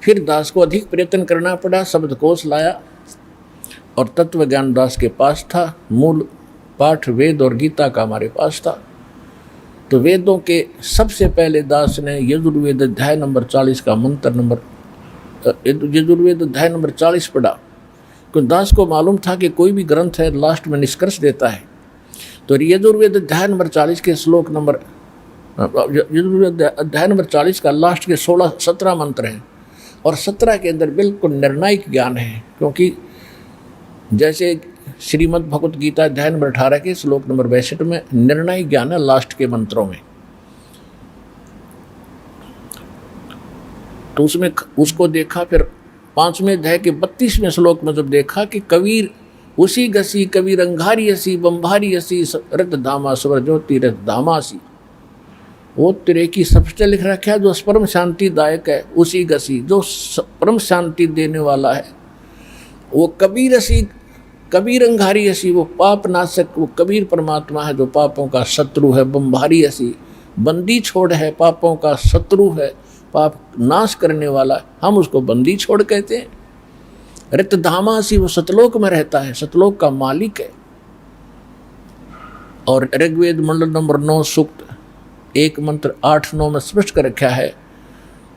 फिर दास को अधिक प्रयत्न करना पड़ा, शब्दकोश लाया, और तत्व ज्ञान दास के पास था, मूल पाठ वेद और गीता का हमारे पास था। तो वेदों के सबसे पहले दास ने यजुर्वेद अध्याय नंबर 40 का मंत्र नंबर, यजुर्वेद अध्याय नंबर 40 पढ़ा। क्योंकि दास को मालूम था कि कोई भी ग्रंथ है लास्ट में निष्कर्ष देता है। तो यजुर्वेद अध्याय नंबर 40 के श्लोक नंबर, यजुर्वेद अध्याय नंबर 40 का लास्ट के 17 मंत्र हैं, और 17 के अंदर बिल्कुल निर्णायक ज्ञान है। क्योंकि जैसे श्रीमद् भगवत गीता अध्याय नंबर 18 के श्लोक नंबर 62 में निर्णायक ज्ञान है लास्ट के मंत्रों में। तो उसमें उसको देखा, फिर 5वें अध्याय के 32वें श्लोक में जब देखा कि कबीर उसी गसी, कबीर अंगारी हसी, बम्भारी हसी, रत धामा स्वर ज्योति रत धामासी, वो तेरे की सबसे लिख रखा है, जो परम शांतिदायक है, उसी गसी, जो परम शांति देने वाला है। वो कबीर हसी, कबीर अंगारी हसी, वो पाप नाशक, वो कबीर परमात्मा है जो पापों का शत्रु है। बम्भारी हसी, बंदी छोड़ है, पापों का शत्रु है, पाप नाश करने वाला, हम उसको बंदी छोड़ कहते हैं। रित धामासी, वो सतलोक में रहता है, सतलोक का मालिक है। और ऋग्वेद मंडल नंबर 9 सूक्त 1 मंत्र 8-9 में स्पष्ट कर रखा है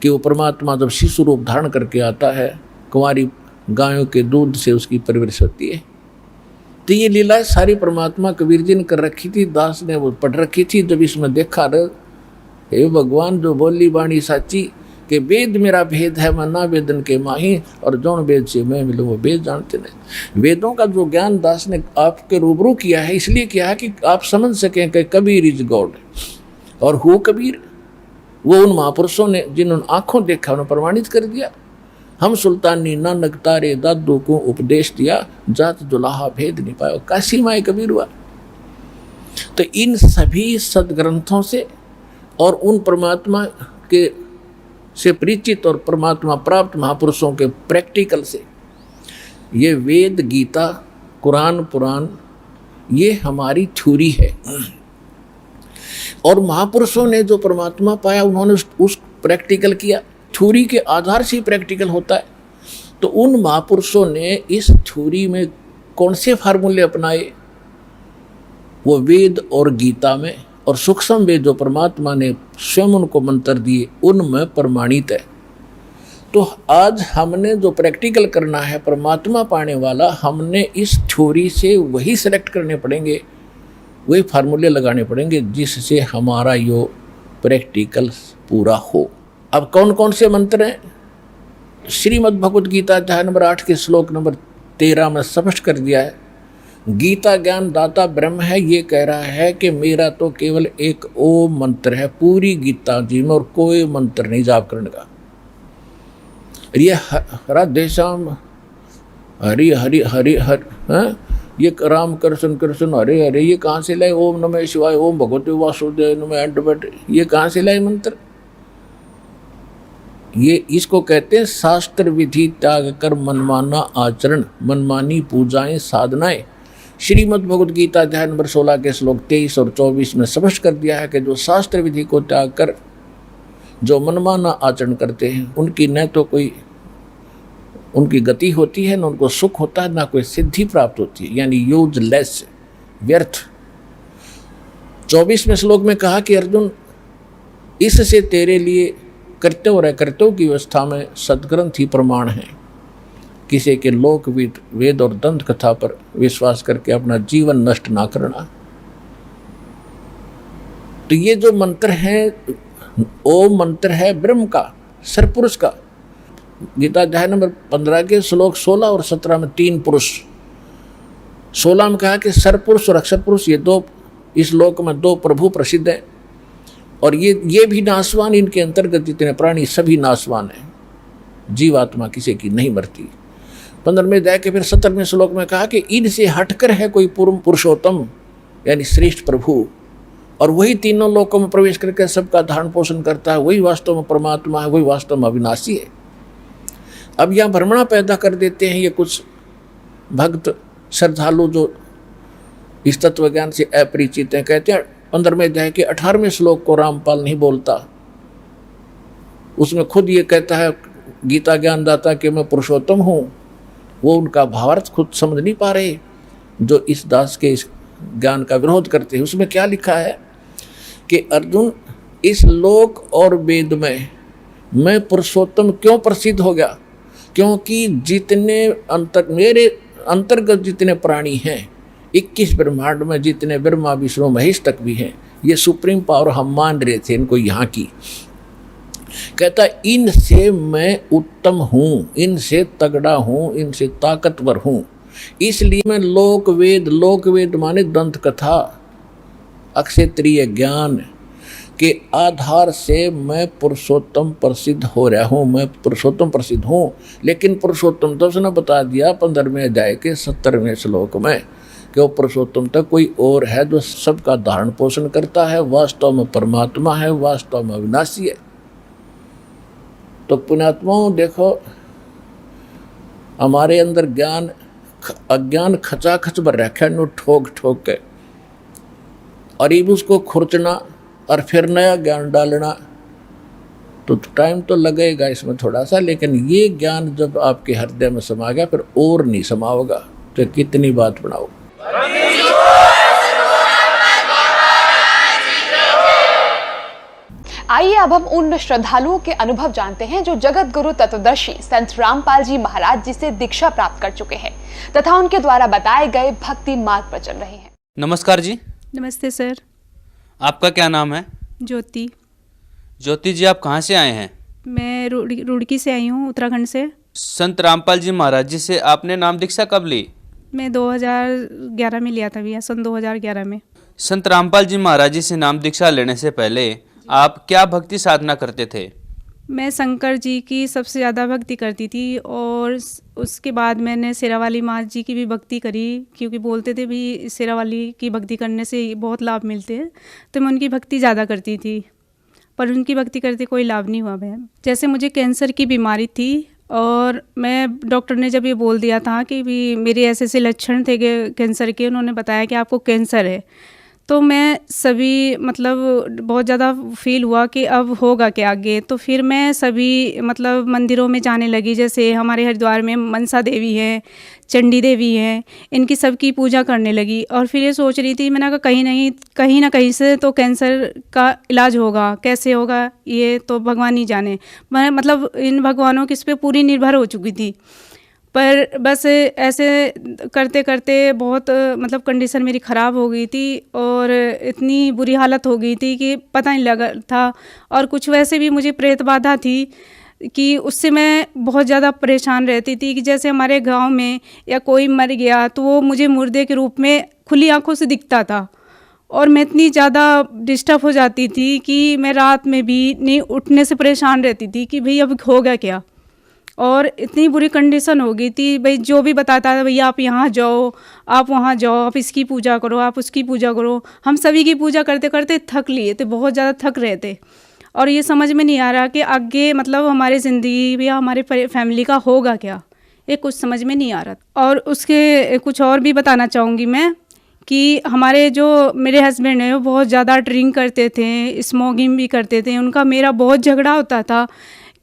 कि वो परमात्मा जब शिशु रूप धारण करके आता है, कुंवारी गायों के दूध से उसकी परवरिश होती है। तो ये लीला सारी परमात्मा कबीर जी ने कर रखी थी, दास ने वो पढ़ रखी थी। जब इसमें देखा, हे भगवान जो बोली बाणी साची, कि वेद मेरा भेद है, मैं ना वेदन के माही, और जौन वेद से मैं मिलूँ वो वेद जानते नहीं। वेदों का जो ज्ञान दास ने आपके रूबरू किया है, इसलिए किया है कि आप समझ सकें कि कबीर इज गॉड। और हु कबीर, वो उन महापुरुषों ने जिन्होंने आंखों देखा, उन्हें प्रमाणित कर दिया। हम सुल्तानी नानक तारे दादू को उपदेश दिया, जात जुलाहा भेद नहीं पाया, काशी माए कबीर हुआ। तो इन सभी सदग्रंथों से और उन परमात्मा के से परिचित और परमात्मा प्राप्त महापुरुषों के प्रैक्टिकल से, ये वेद, गीता, कुरान, पुराण, ये हमारी थ्योरी है। और महापुरुषों ने जो परमात्मा पाया, उन्होंने उस प्रैक्टिकल किया। थ्योरी के आधार से प्रैक्टिकल होता है। तो उन महापुरुषों ने इस थ्योरी में कौन से फार्मूले अपनाए, वो वेद और गीता में, और सूक्ष्म वेद जो परमात्मा ने स्वयं उनको मंत्र दिए, उनमें प्रमाणित है। तो आज हमने जो प्रैक्टिकल करना है परमात्मा पाने वाला, हमने इस थ्योरी से वही सेलेक्ट करने पड़ेंगे, वही फार्मूले लगाने पड़ेंगे जिससे हमारा यो प्रैक्टिकल पूरा हो। अब कौन कौन से मंत्र हैं? श्रीमद् भगवत गीता अध्याय नंबर 8 के श्लोक नंबर 13 में स्पष्ट कर दिया है गीता ज्ञान दाता ब्रह्म है, ये कह रहा है कि मेरा तो केवल एक ओम मंत्र है पूरी गीता जी में, और कोई मंत्र नहीं जाप करने का। ये राधे श्याम हरि हरि हरि हर, ये राम कृष्ण कृष्ण हरे हरे, ये कहाँ से लाए? ओम नमः शिवाय, ओम भगवते वासुदेव नमः एंड, ये कहाँ से लाए मंत्र? ये इसको कहते हैं शास्त्र विधि त्याग कर मनमाना आचरण, मनमानी पूजाएं साधनाएं। श्रीमद् भगवद गीता अध्याय नंबर 16 के श्लोक 23 और 24 में स्पष्ट कर दिया है कि जो शास्त्र विधि को त्याग कर जो मनमाना आचरण करते हैं उनकी न तो कोई उनकी गति होती है, न उनको सुख होता है, ना कोई सिद्धि प्राप्त होती है, यानी यूजलेस, व्यर्थ। 24वें श्लोक में कहा कि अर्जुन, इससे तेरे लिए कर्तव्य और अकर्तव्य की व्यवस्था में सदग्रंथ ही प्रमाण है। किसी के लोक वेद और दंत कथा पर विश्वास करके अपना जीवन नष्ट ना करना। तो ये जो मंत्र है, ओम मंत्र है ब्रह्म का, सरपुरुष का। गीता अध्याय नंबर 15 के श्लोक 16 और 17 में 3 पुरुष, 16 में कहा कि सरपुरुष और अक्षर पुरुष, ये दो इस लोक में 2 प्रभु प्रसिद्ध हैं, और ये भी नाशवान, इनके अंतर्गत जितने प्राणी सभी नाशवान हैं, जीवात्मा किसी की नहीं मरती। 15वें अध्याय के फिर 17वें श्लोक में कहा कि इनसे हटकर है कोई पूर्व पुरुषोत्तम, यानी श्रेष्ठ प्रभु, और वही तीनों लोकों में प्रवेश करके सबका धारण पोषण करता है, वही वास्तव में परमात्मा है, वही वास्तव में अविनाशी है। अब यहाँ भ्रमणा पैदा कर देते हैं ये कुछ भक्त श्रद्धालु जो इस तत्व ज्ञान से अपरिचित हैं। कहते हैं 15वें अध्याय के 18वें श्लोक को रामपाल नहीं बोलता, उसमें खुद ये कहता है गीता ज्ञान दाता कि मैं पुरुषोत्तम हूँ, वो उनका भावार्थ खुद समझ नहीं पा रहे जो इस दास के इस ज्ञान का विरोध करते हैं। उसमें क्या लिखा है कि अर्जुन, इस लोक और वेद में मैं पुरुषोत्तम क्यों प्रसिद्ध हो गया? क्योंकि जितने मेरे अंतर्गत जितने प्राणी हैं, 21 ब्रह्मांड में जितने ब्रह्मा विष्णु महेश तक भी हैं, ये सुप्रीम पावर हम मान रहे थे इनको यहाँ की। कहता इनसे मैं उत्तम हूँ, इनसे तगड़ा हूँ, इनसे ताकतवर हूँ, इसलिए मैं लोक वेद माने दंत कथा, अक्षेत्रीय ज्ञान के आधार से मैं पुरुषोत्तम प्रसिद्ध हो रहा हूँ, मैं पुरुषोत्तम प्रसिद्ध हूँ। लेकिन पुरुषोत्तम तो उसने बता दिया 15वें अध्याय के 17वें श्लोक में कि वो पुरुषोत्तम तक कोई और है जो सबका धारण पोषण करता है, वास्तव में परमात्मा है, वास्तव में अविनाशी है। तो पुण्यात्माओं देखो, हमारे अंदर ज्ञान अज्ञान खचाखच भर रखा है, ठोक ठोक के, और अब उसको खुरचना और फिर नया ज्ञान डालना, तो टाइम तो लगेगा इसमें थोड़ा सा, लेकिन ये ज्ञान जब आपके हृदय में समा गया फिर और नहीं समाओगा, तो कितनी बात बनाओ। आइए अब हम उन श्रद्धालुओं के अनुभव जानते हैं जो जगत गुरु तत्वदर्शी संत रामपाल जी महाराज जी से दीक्षा प्राप्त कर चुके हैं तथा उनके द्वारा बताए गए भक्ति मार्ग पर चल रहे हैं। नमस्कार जी। नमस्ते सर। आपका क्या नाम है? ज्योति। ज्योति जी, आप कहाँ से आए हैं? मैं रुड़की से आई हूँ, उत्तराखंड से। संत रामपाल जी महाराज जी से आपने नाम दीक्षा कब ली? मैं 2011 में लिया था भैया, सन 2011 में। संत रामपाल जी महाराज जी से नाम दीक्षा लेने से पहले आप क्या भक्ति साधना करते थे? मैं शंकर जी की सबसे ज़्यादा भक्ति करती थी, और उसके बाद मैंने शेरावाली माँ जी की भी भक्ति करी, क्योंकि बोलते थे भी शेरावाली की भक्ति करने से बहुत लाभ मिलते हैं, तो मैं उनकी भक्ति ज़्यादा करती थी, पर उनकी भक्ति करते कोई लाभ नहीं हुआ भैया। जैसे मुझे कैंसर की बीमारी थी, और मैं डॉक्टर ने जब ये बोल दिया था कि भी मेरे ऐसे लक्षण थे कैंसर के, उन्होंने बताया कि आपको कैंसर है, तो मैं सभी मतलब बहुत ज़्यादा फील हुआ कि अब होगा क्या आगे। तो फिर मैं सभी मतलब मंदिरों में जाने लगी, जैसे हमारे हरिद्वार में मनसा देवी है, चंडी देवी है, इनकी सबकी पूजा करने लगी। और फिर ये सोच रही थी, मैंने कहा कहीं ना कहीं से तो कैंसर का इलाज होगा, कैसे होगा ये तो भगवान ही जाने। मैं मतलब इन भगवानों की इस पर पूरी निर्भर हो चुकी थी, पर बस ऐसे करते करते बहुत मतलब कंडीशन मेरी ख़राब हो गई थी, और इतनी बुरी हालत हो गई थी कि पता नहीं लगा था। और कुछ वैसे भी मुझे प्रेत बाधा थी, कि उससे मैं बहुत ज़्यादा परेशान रहती थी कि जैसे हमारे गांव में या कोई मर गया तो वो मुझे मुर्दे के रूप में खुली आंखों से दिखता था, और मैं इतनी ज़्यादा डिस्टर्ब हो जाती थी कि मैं रात में भी नहीं उठने से परेशान रहती थी कि भाई अब होगा क्या। और इतनी बुरी कंडीशन हो गई थी, भाई जो भी बताता था भैया आप यहाँ जाओ, आप वहाँ जाओ, आप इसकी पूजा करो, आप उसकी पूजा करो। हम सभी की पूजा करते करते थक लिए थे, बहुत ज़्यादा थक रहे थे, और ये समझ में नहीं आ रहा कि आगे मतलब हमारी ज़िंदगी या हमारे फैमिली का होगा क्या, ये कुछ समझ में नहीं आ रहा। और उसके कुछ और भी बताना चाहूँगी मैं कि हमारे जो मेरे हस्बैंड हैं वो बहुत ज़्यादा ड्रिंक करते थे, स्मोकिंग भी करते थे। उनका मेरा बहुत झगड़ा होता था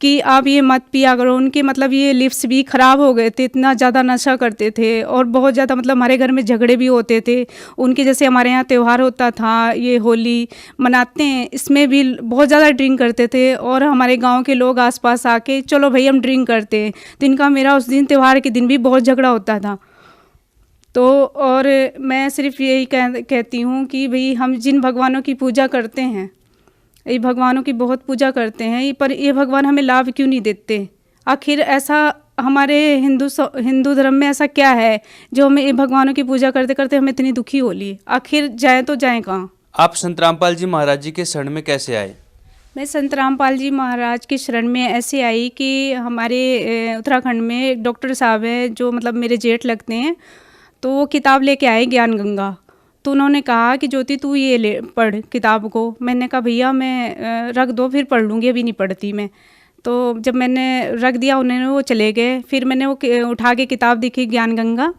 कि आप ये मत पिया करो। उनके मतलब ये लिप्स भी ख़राब हो गए थे, इतना ज़्यादा नशा करते थे, और बहुत ज़्यादा मतलब हमारे घर में झगड़े भी होते थे। उनके जैसे हमारे यहाँ त्यौहार होता था, ये होली मनाते हैं, इसमें भी बहुत ज़्यादा ड्रिंक करते थे, और हमारे गांव के लोग आसपास आके चलो भाई हम ड्रिंक करते हैं, तो इनका मेरा उस दिन त्यौहार के दिन भी बहुत झगड़ा होता था। तो और मैं सिर्फ यही कहती हूँ कि भाई हम जिन भगवानों की पूजा करते हैं, ये भगवानों की बहुत पूजा करते हैं, पर ये भगवान हमें लाभ क्यों नहीं देते? आखिर ऐसा हमारे हिंदू धर्म में ऐसा क्या है जो हमें ये भगवानों की पूजा करते करते हमें इतनी दुखी हो ली? आखिर जाएँ तो जाएँ कहाँ? आप संत रामपाल जी महाराज जी के शरण में कैसे आए? मैं संत रामपाल जी महाराज की शरण में ऐसे आई कि हमारे उत्तराखंड में एक डॉक्टर साहब हैं जो मतलब मेरे जेठ लगते हैं, तो वो किताब लेके आए ज्ञान गंगा। तो उन्होंने कहा कि ज्योति तू ये ले पढ़ किताब को। मैंने कहा भैया मैं रख दो, फिर पढ़ लूँगी, अभी नहीं पढ़ती मैं। तो जब मैंने रख दिया उन्होंने, वो चले गए। फिर मैंने वो उठा के किताब देखी ज्ञान गंगा,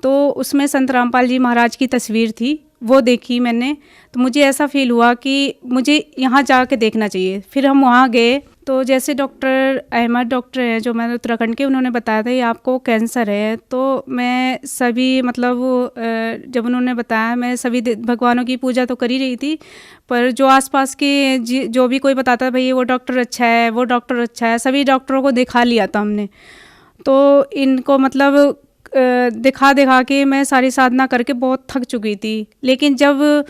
तो उसमें संत रामपाल जी महाराज की तस्वीर थी, वो देखी मैंने। तो मुझे ऐसा फील हुआ कि मुझे यहाँ जाके देखना चाहिए। फिर हम वहाँ गए, तो जैसे डॉक्टर अहमद डॉक्टर हैं जो मैंने उत्तराखंड के, उन्होंने बताया था ये आपको कैंसर है। तो मैं सभी मतलब जब उन्होंने बताया, मैं सभी भगवानों की पूजा तो कर ही रही थी, पर जो आसपास के जो भी कोई बताता भाई वो डॉक्टर अच्छा है, वो डॉक्टर अच्छा है, सभी डॉक्टरों को दिखा लिया था हमने। तो इनको मतलब दिखा के मैं सारी साधना करके बहुत थक चुकी थी। लेकिन जब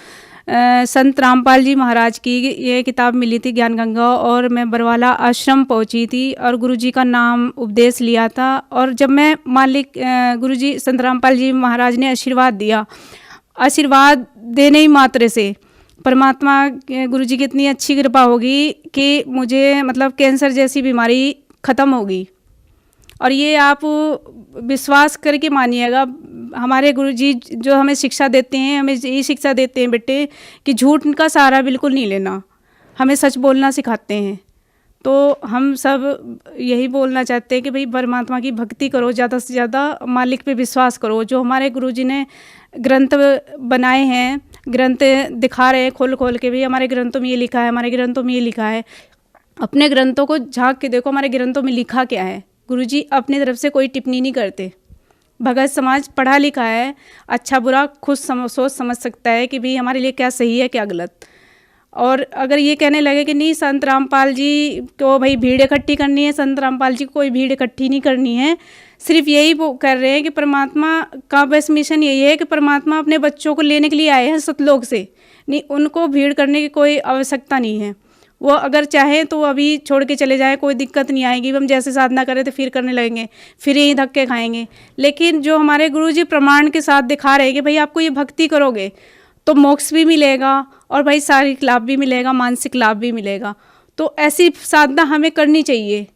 संत रामपाल जी महाराज की ये किताब मिली थी ज्ञान गंगा, और मैं बरवाला आश्रम पहुंची थी और गुरुजी का नाम उपदेश लिया था, और जब मैं मालिक गुरुजी संत रामपाल जी महाराज ने आशीर्वाद दिया, आशीर्वाद देने ही मात्र से परमात्मा गुरुजी की इतनी अच्छी कृपा होगी कि मुझे मतलब कैंसर जैसी बीमारी ख़त्म होगी। और ये आप विश्वास करके मानिएगा, हमारे गुरुजी जो हमें शिक्षा देते हैं, हमें ये शिक्षा देते हैं बेटे कि झूठ का सहारा बिल्कुल नहीं लेना, हमें सच बोलना सिखाते हैं। तो हम सब यही बोलना चाहते हैं कि भाई परमात्मा की भक्ति करो, ज़्यादा से ज़्यादा मालिक पे विश्वास करो। जो हमारे गुरुजी ने ग्रंथ बनाए हैं, ग्रंथ दिखा रहे हैं खोल खोल के, भाई हमारे ग्रंथों में ये लिखा है, हमारे ग्रंथों में ये लिखा है। अपने ग्रंथों को झांक के देखो, हमारे ग्रंथों में लिखा क्या है। गुरुजी अपनी तरफ से कोई टिप्पणी नहीं करते। भगत समाज पढ़ा लिखा है, अच्छा बुरा खुद सोच समझ सकता है कि भाई हमारे लिए क्या सही है क्या गलत। और अगर ये कहने लगे कि नहीं संत रामपाल जी को भाई भीड़ इकट्ठी करनी है, संत रामपाल जी को कोई भीड़ इकट्ठी नहीं करनी है, सिर्फ यही वो कर रहे हैं कि परमात्मा का बस मिशन यही है कि परमात्मा अपने बच्चों को लेने के लिए आए हैं सतलोक से, नहीं उनको भीड़ करने की कोई आवश्यकता नहीं है। वो अगर चाहे तो अभी छोड़ के चले जाए, कोई दिक्कत नहीं आएगी। हम जैसे साधना करें तो फिर करने लगेंगे, फिर यही धक्के खाएंगे। लेकिन जो हमारे गुरुजी प्रमाण के साथ दिखा रहे हैं कि भाई आपको ये भक्ति करोगे तो मोक्ष भी मिलेगा, और भाई शारीरिक लाभ भी मिलेगा, मानसिक लाभ भी मिलेगा। तो ऐसी साधना हमें करनी चाहिए।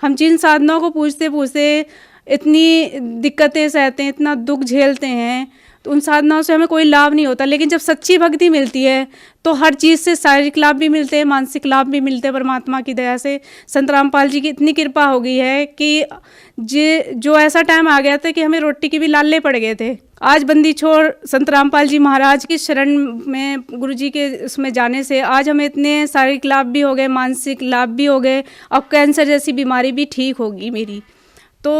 हम जिन साधनाओं को पूछते पूछते इतनी दिक्कतें सहते हैं, इतना दुख झेलते हैं, तो उन साधनाओं से हमें कोई लाभ नहीं होता। लेकिन जब सच्ची भक्ति मिलती है तो हर चीज़ से शारीरिक लाभ भी मिलते हैं, मानसिक लाभ भी मिलते हैं। परमात्मा की दया से संत रामपाल जी की इतनी कृपा हो गई है कि जो ऐसा टाइम आ गया था कि हमें रोटी के भी लाले पड़ गए थे, आज बंदी छोड़ संत रामपाल जी महाराज की शरण में गुरुजी के उसमें जाने से आज हमें इतने शारीरिक लाभ भी हो गए, मानसिक लाभ भी हो गए। अब कैंसर जैसी बीमारी भी ठीक होगी मेरी। तो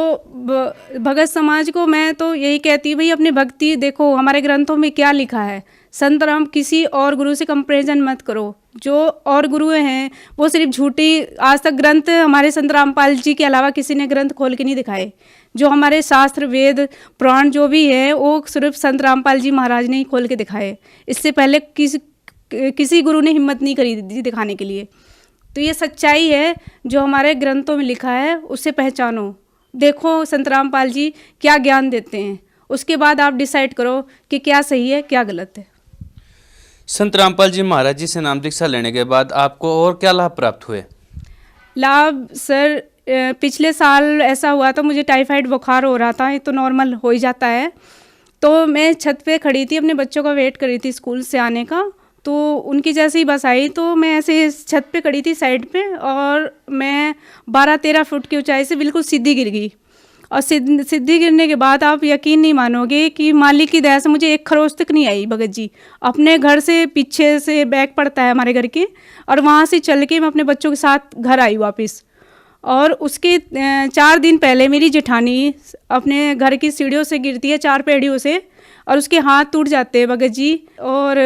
भगत समाज को मैं तो यही कहती हूँ भाई अपनी भक्ति देखो, हमारे ग्रंथों में क्या लिखा है। संत राम किसी और गुरु से कंपैरिजन मत करो। जो और गुरु हैं वो सिर्फ झूठी, आज तक ग्रंथ हमारे संत रामपाल जी के अलावा किसी ने ग्रंथ खोल के नहीं दिखाए। जो हमारे शास्त्र वेद पुराण जो भी है वो सिर्फ संत रामपाल जी महाराज ने ही खोल के दिखाए। इससे पहले किसी गुरु ने हिम्मत नहीं करी दिखाने के लिए। तो ये सच्चाई है जो हमारे ग्रंथों में लिखा है, उसे पहचानो। देखो संत रामपाल जी क्या ज्ञान देते हैं, उसके बाद आप डिसाइड करो कि क्या सही है क्या गलत है। संत रामपाल जी महाराज जी से नाम दीक्षा लेने के बाद आपको और क्या लाभ प्राप्त हुए? लाभ सर, पिछले साल ऐसा हुआ था, मुझे टाइफाइड बुखार हो रहा था, ये तो नॉर्मल हो ही जाता है। तो मैं छत पे खड़ी थी, अपने बच्चों का वेट कर रही थी स्कूल से आने का। तो उनकी जैसे ही बस आई तो मैं ऐसे छत पे खड़ी थी साइड पे, और मैं 12-13 फुट की ऊंचाई से बिल्कुल सीधी गिर गई। और सीधी गिरने के बाद आप यकीन नहीं मानोगे कि मालिक की दया से मुझे एक खरोच तक नहीं आई। भगत जी अपने घर से पीछे से बैग पड़ता है हमारे घर के, और वहाँ से चल के मैं अपने बच्चों के साथ घर आई वापस। और उसके 4 दिन पहले मेरी जेठानी अपने घर की सीढ़ियों से गिरती है, 4 पेड़ियों से, और उसके हाथ टूट जाते हैं भगत जी, और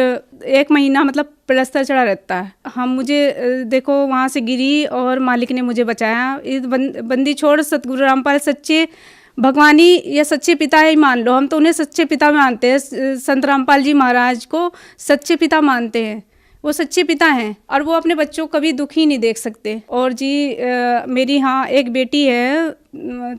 1 महीना मतलब प्लास्टर चढ़ा रहता है। हम मुझे देखो वहाँ से गिरी और मालिक ने मुझे बचाया। इस बंदी छोड़ सतगुरु रामपाल सच्चे भगवानी या सच्चे पिता ही मान लो, हम तो उन्हें सच्चे पिता मानते हैं। संत रामपाल जी महाराज को सच्चे पिता मानते हैं, वो सच्चे पिता हैं, और वो अपने बच्चों को कभी दुखी नहीं देख सकते। और जी मेरी हाँ एक बेटी है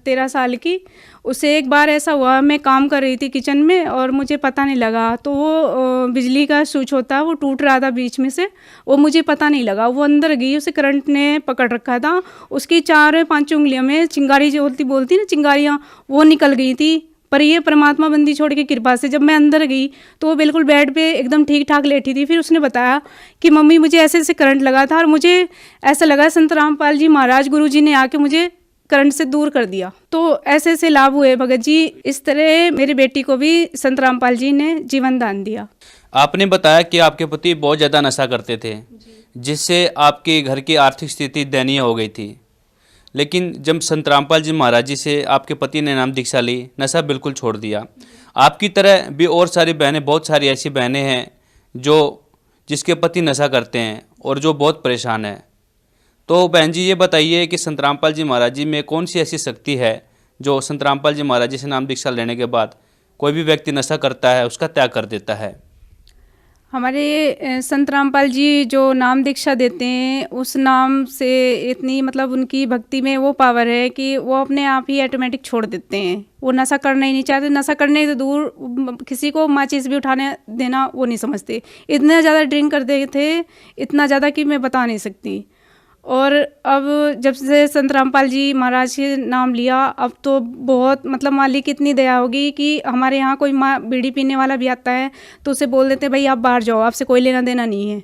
13 साल की, उसे एक बार ऐसा हुआ, मैं काम कर रही थी किचन में और मुझे पता नहीं लगा, तो वो बिजली का स्विच होता है वो टूट रहा था बीच में से, वो मुझे पता नहीं लगा, वो अंदर गई, उसे करंट ने पकड़ रखा था। उसकी 4-5 उंगलियों में चिंगारी जो बोलती ना चिंगारियाँ, वो निकल गई थी। पर ये परमात्मा बंदी छोड़ के कृपा से जब मैं अंदर गई तो वो बिल्कुल बेड पे एकदम ठीक ठाक लेटी थी। फिर उसने बताया कि मम्मी मुझे ऐसे ऐसे करंट लगा था, और मुझे ऐसा लगा संत रामपाल जी महाराज गुरु जी ने आके मुझे करंट से दूर कर दिया। तो ऐसे ऐसे लाभ हुए भगत जी। इस तरह मेरी बेटी को भी संत रामपाल जी ने जीवन दान दिया। आपने बताया कि आपके पति बहुत ज़्यादा नशा करते थे, जिससे आपके घर की आर्थिक स्थिति दयनीय हो गई थी। लेकिन जब संत रामपाल जी महाराज जी से आपके पति ने नाम दीक्षा ली, नशा बिल्कुल छोड़ दिया। आपकी तरह भी और सारी बहनें, बहुत सारी ऐसी बहनें हैं जिसके पति नशा करते हैं और जो बहुत परेशान है। तो बहन जी ये बताइए कि संत रामपाल जी महाराज जी में कौन सी ऐसी शक्ति है जो संत रामपाल जी महाराज जी से नाम दीक्षा लेने के बाद कोई भी व्यक्ति नशा करता है उसका त्याग कर देता है? हमारे संत रामपाल जी जो नाम दीक्षा देते हैं, उस नाम से इतनी मतलब उनकी भक्ति में वो पावर है कि वो अपने आप ही ऑटोमेटिक छोड़ देते हैं। वो नशा करना ही नहीं चाहते, नशा करने से दूर किसी को माचिस भी उठाने देना वो नहीं समझते। इतना ज़्यादा ड्रिंक करते थे, इतना ज़्यादा कि मैं बता नहीं सकती। और अब जब से संत रामपाल जी महाराज के नाम लिया, अब तो बहुत मतलब मालिक की इतनी दया होगी कि हमारे यहाँ कोई बीड़ी पीने वाला भी आता है तो उसे बोल देते भाई आप बाहर जाओ, आपसे कोई लेना देना नहीं है।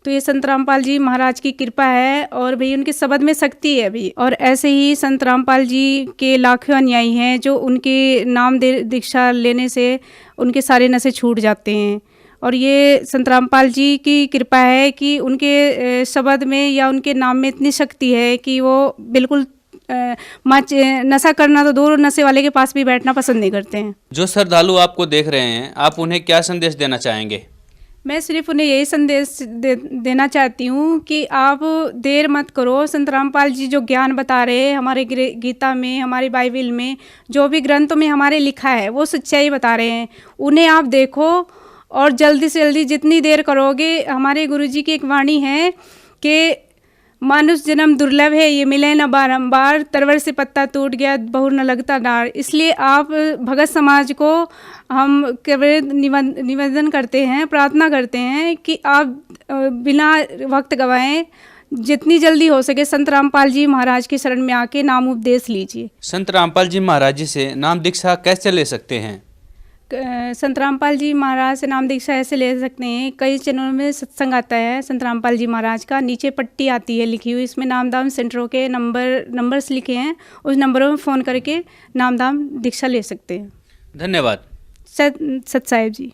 तो ये संत रामपाल जी महाराज की कृपा है, और भाई उनके शब्द में शक्ति है भी। और ऐसे ही संत रामपाल जी के लाखों अनुयायी हैं जो उनके नाम दीक्षा लेने से उनके सारे नशे छूट जाते हैं। और ये संत रामपाल जी की कृपा है कि उनके शब्द में या उनके नाम में इतनी शक्ति है कि वो बिल्कुल नशा करना तो दूर, नशे वाले के पास भी बैठना पसंद नहीं करते हैं। जो श्रद्धालु आपको देख रहे हैं, आप उन्हें क्या संदेश देना चाहेंगे? मैं सिर्फ उन्हें यही संदेश देना चाहती हूँ कि आप देर मत करो। संत रामपाल जी जो ज्ञान बता रहे हैं, हमारे गीता में, हमारे बाइबल में, जो भी ग्रंथों में हमारे लिखा है, वो सच्चाई बता रहे हैं। उन्हें आप देखो और जल्दी से जल्दी जितनी देर करोगे, हमारे गुरुजी की एक वाणी है कि मानुष जन्म दुर्लभ है, ये मिले न बारंबार, तरवर से पत्ता टूट गया बहुर न लगता डार। इसलिए आप भगत समाज को हम केवल निवेदन करते हैं, प्रार्थना करते हैं कि आप बिना वक्त गवाएं जितनी जल्दी हो सके संत रामपाल जी महाराज के शरण में आके नाम उपदेश लीजिए। संत रामपाल जी महाराज जी से नाम दीक्षा कैसे ले सकते हैं? संत रामपाल जी महाराज से नाम दीक्षा ऐसे ले सकते हैं, कई चैनलों में सत्संग आता है संत रामपाल जी महाराज का, नीचे पट्टी आती है लिखी हुई, इसमें नामदान सेंटरों के नंबर्स लिखे हैं, उस नंबरों में फ़ोन करके नामदान दीक्षा ले सकते हैं। धन्यवाद। सत साहिब जी।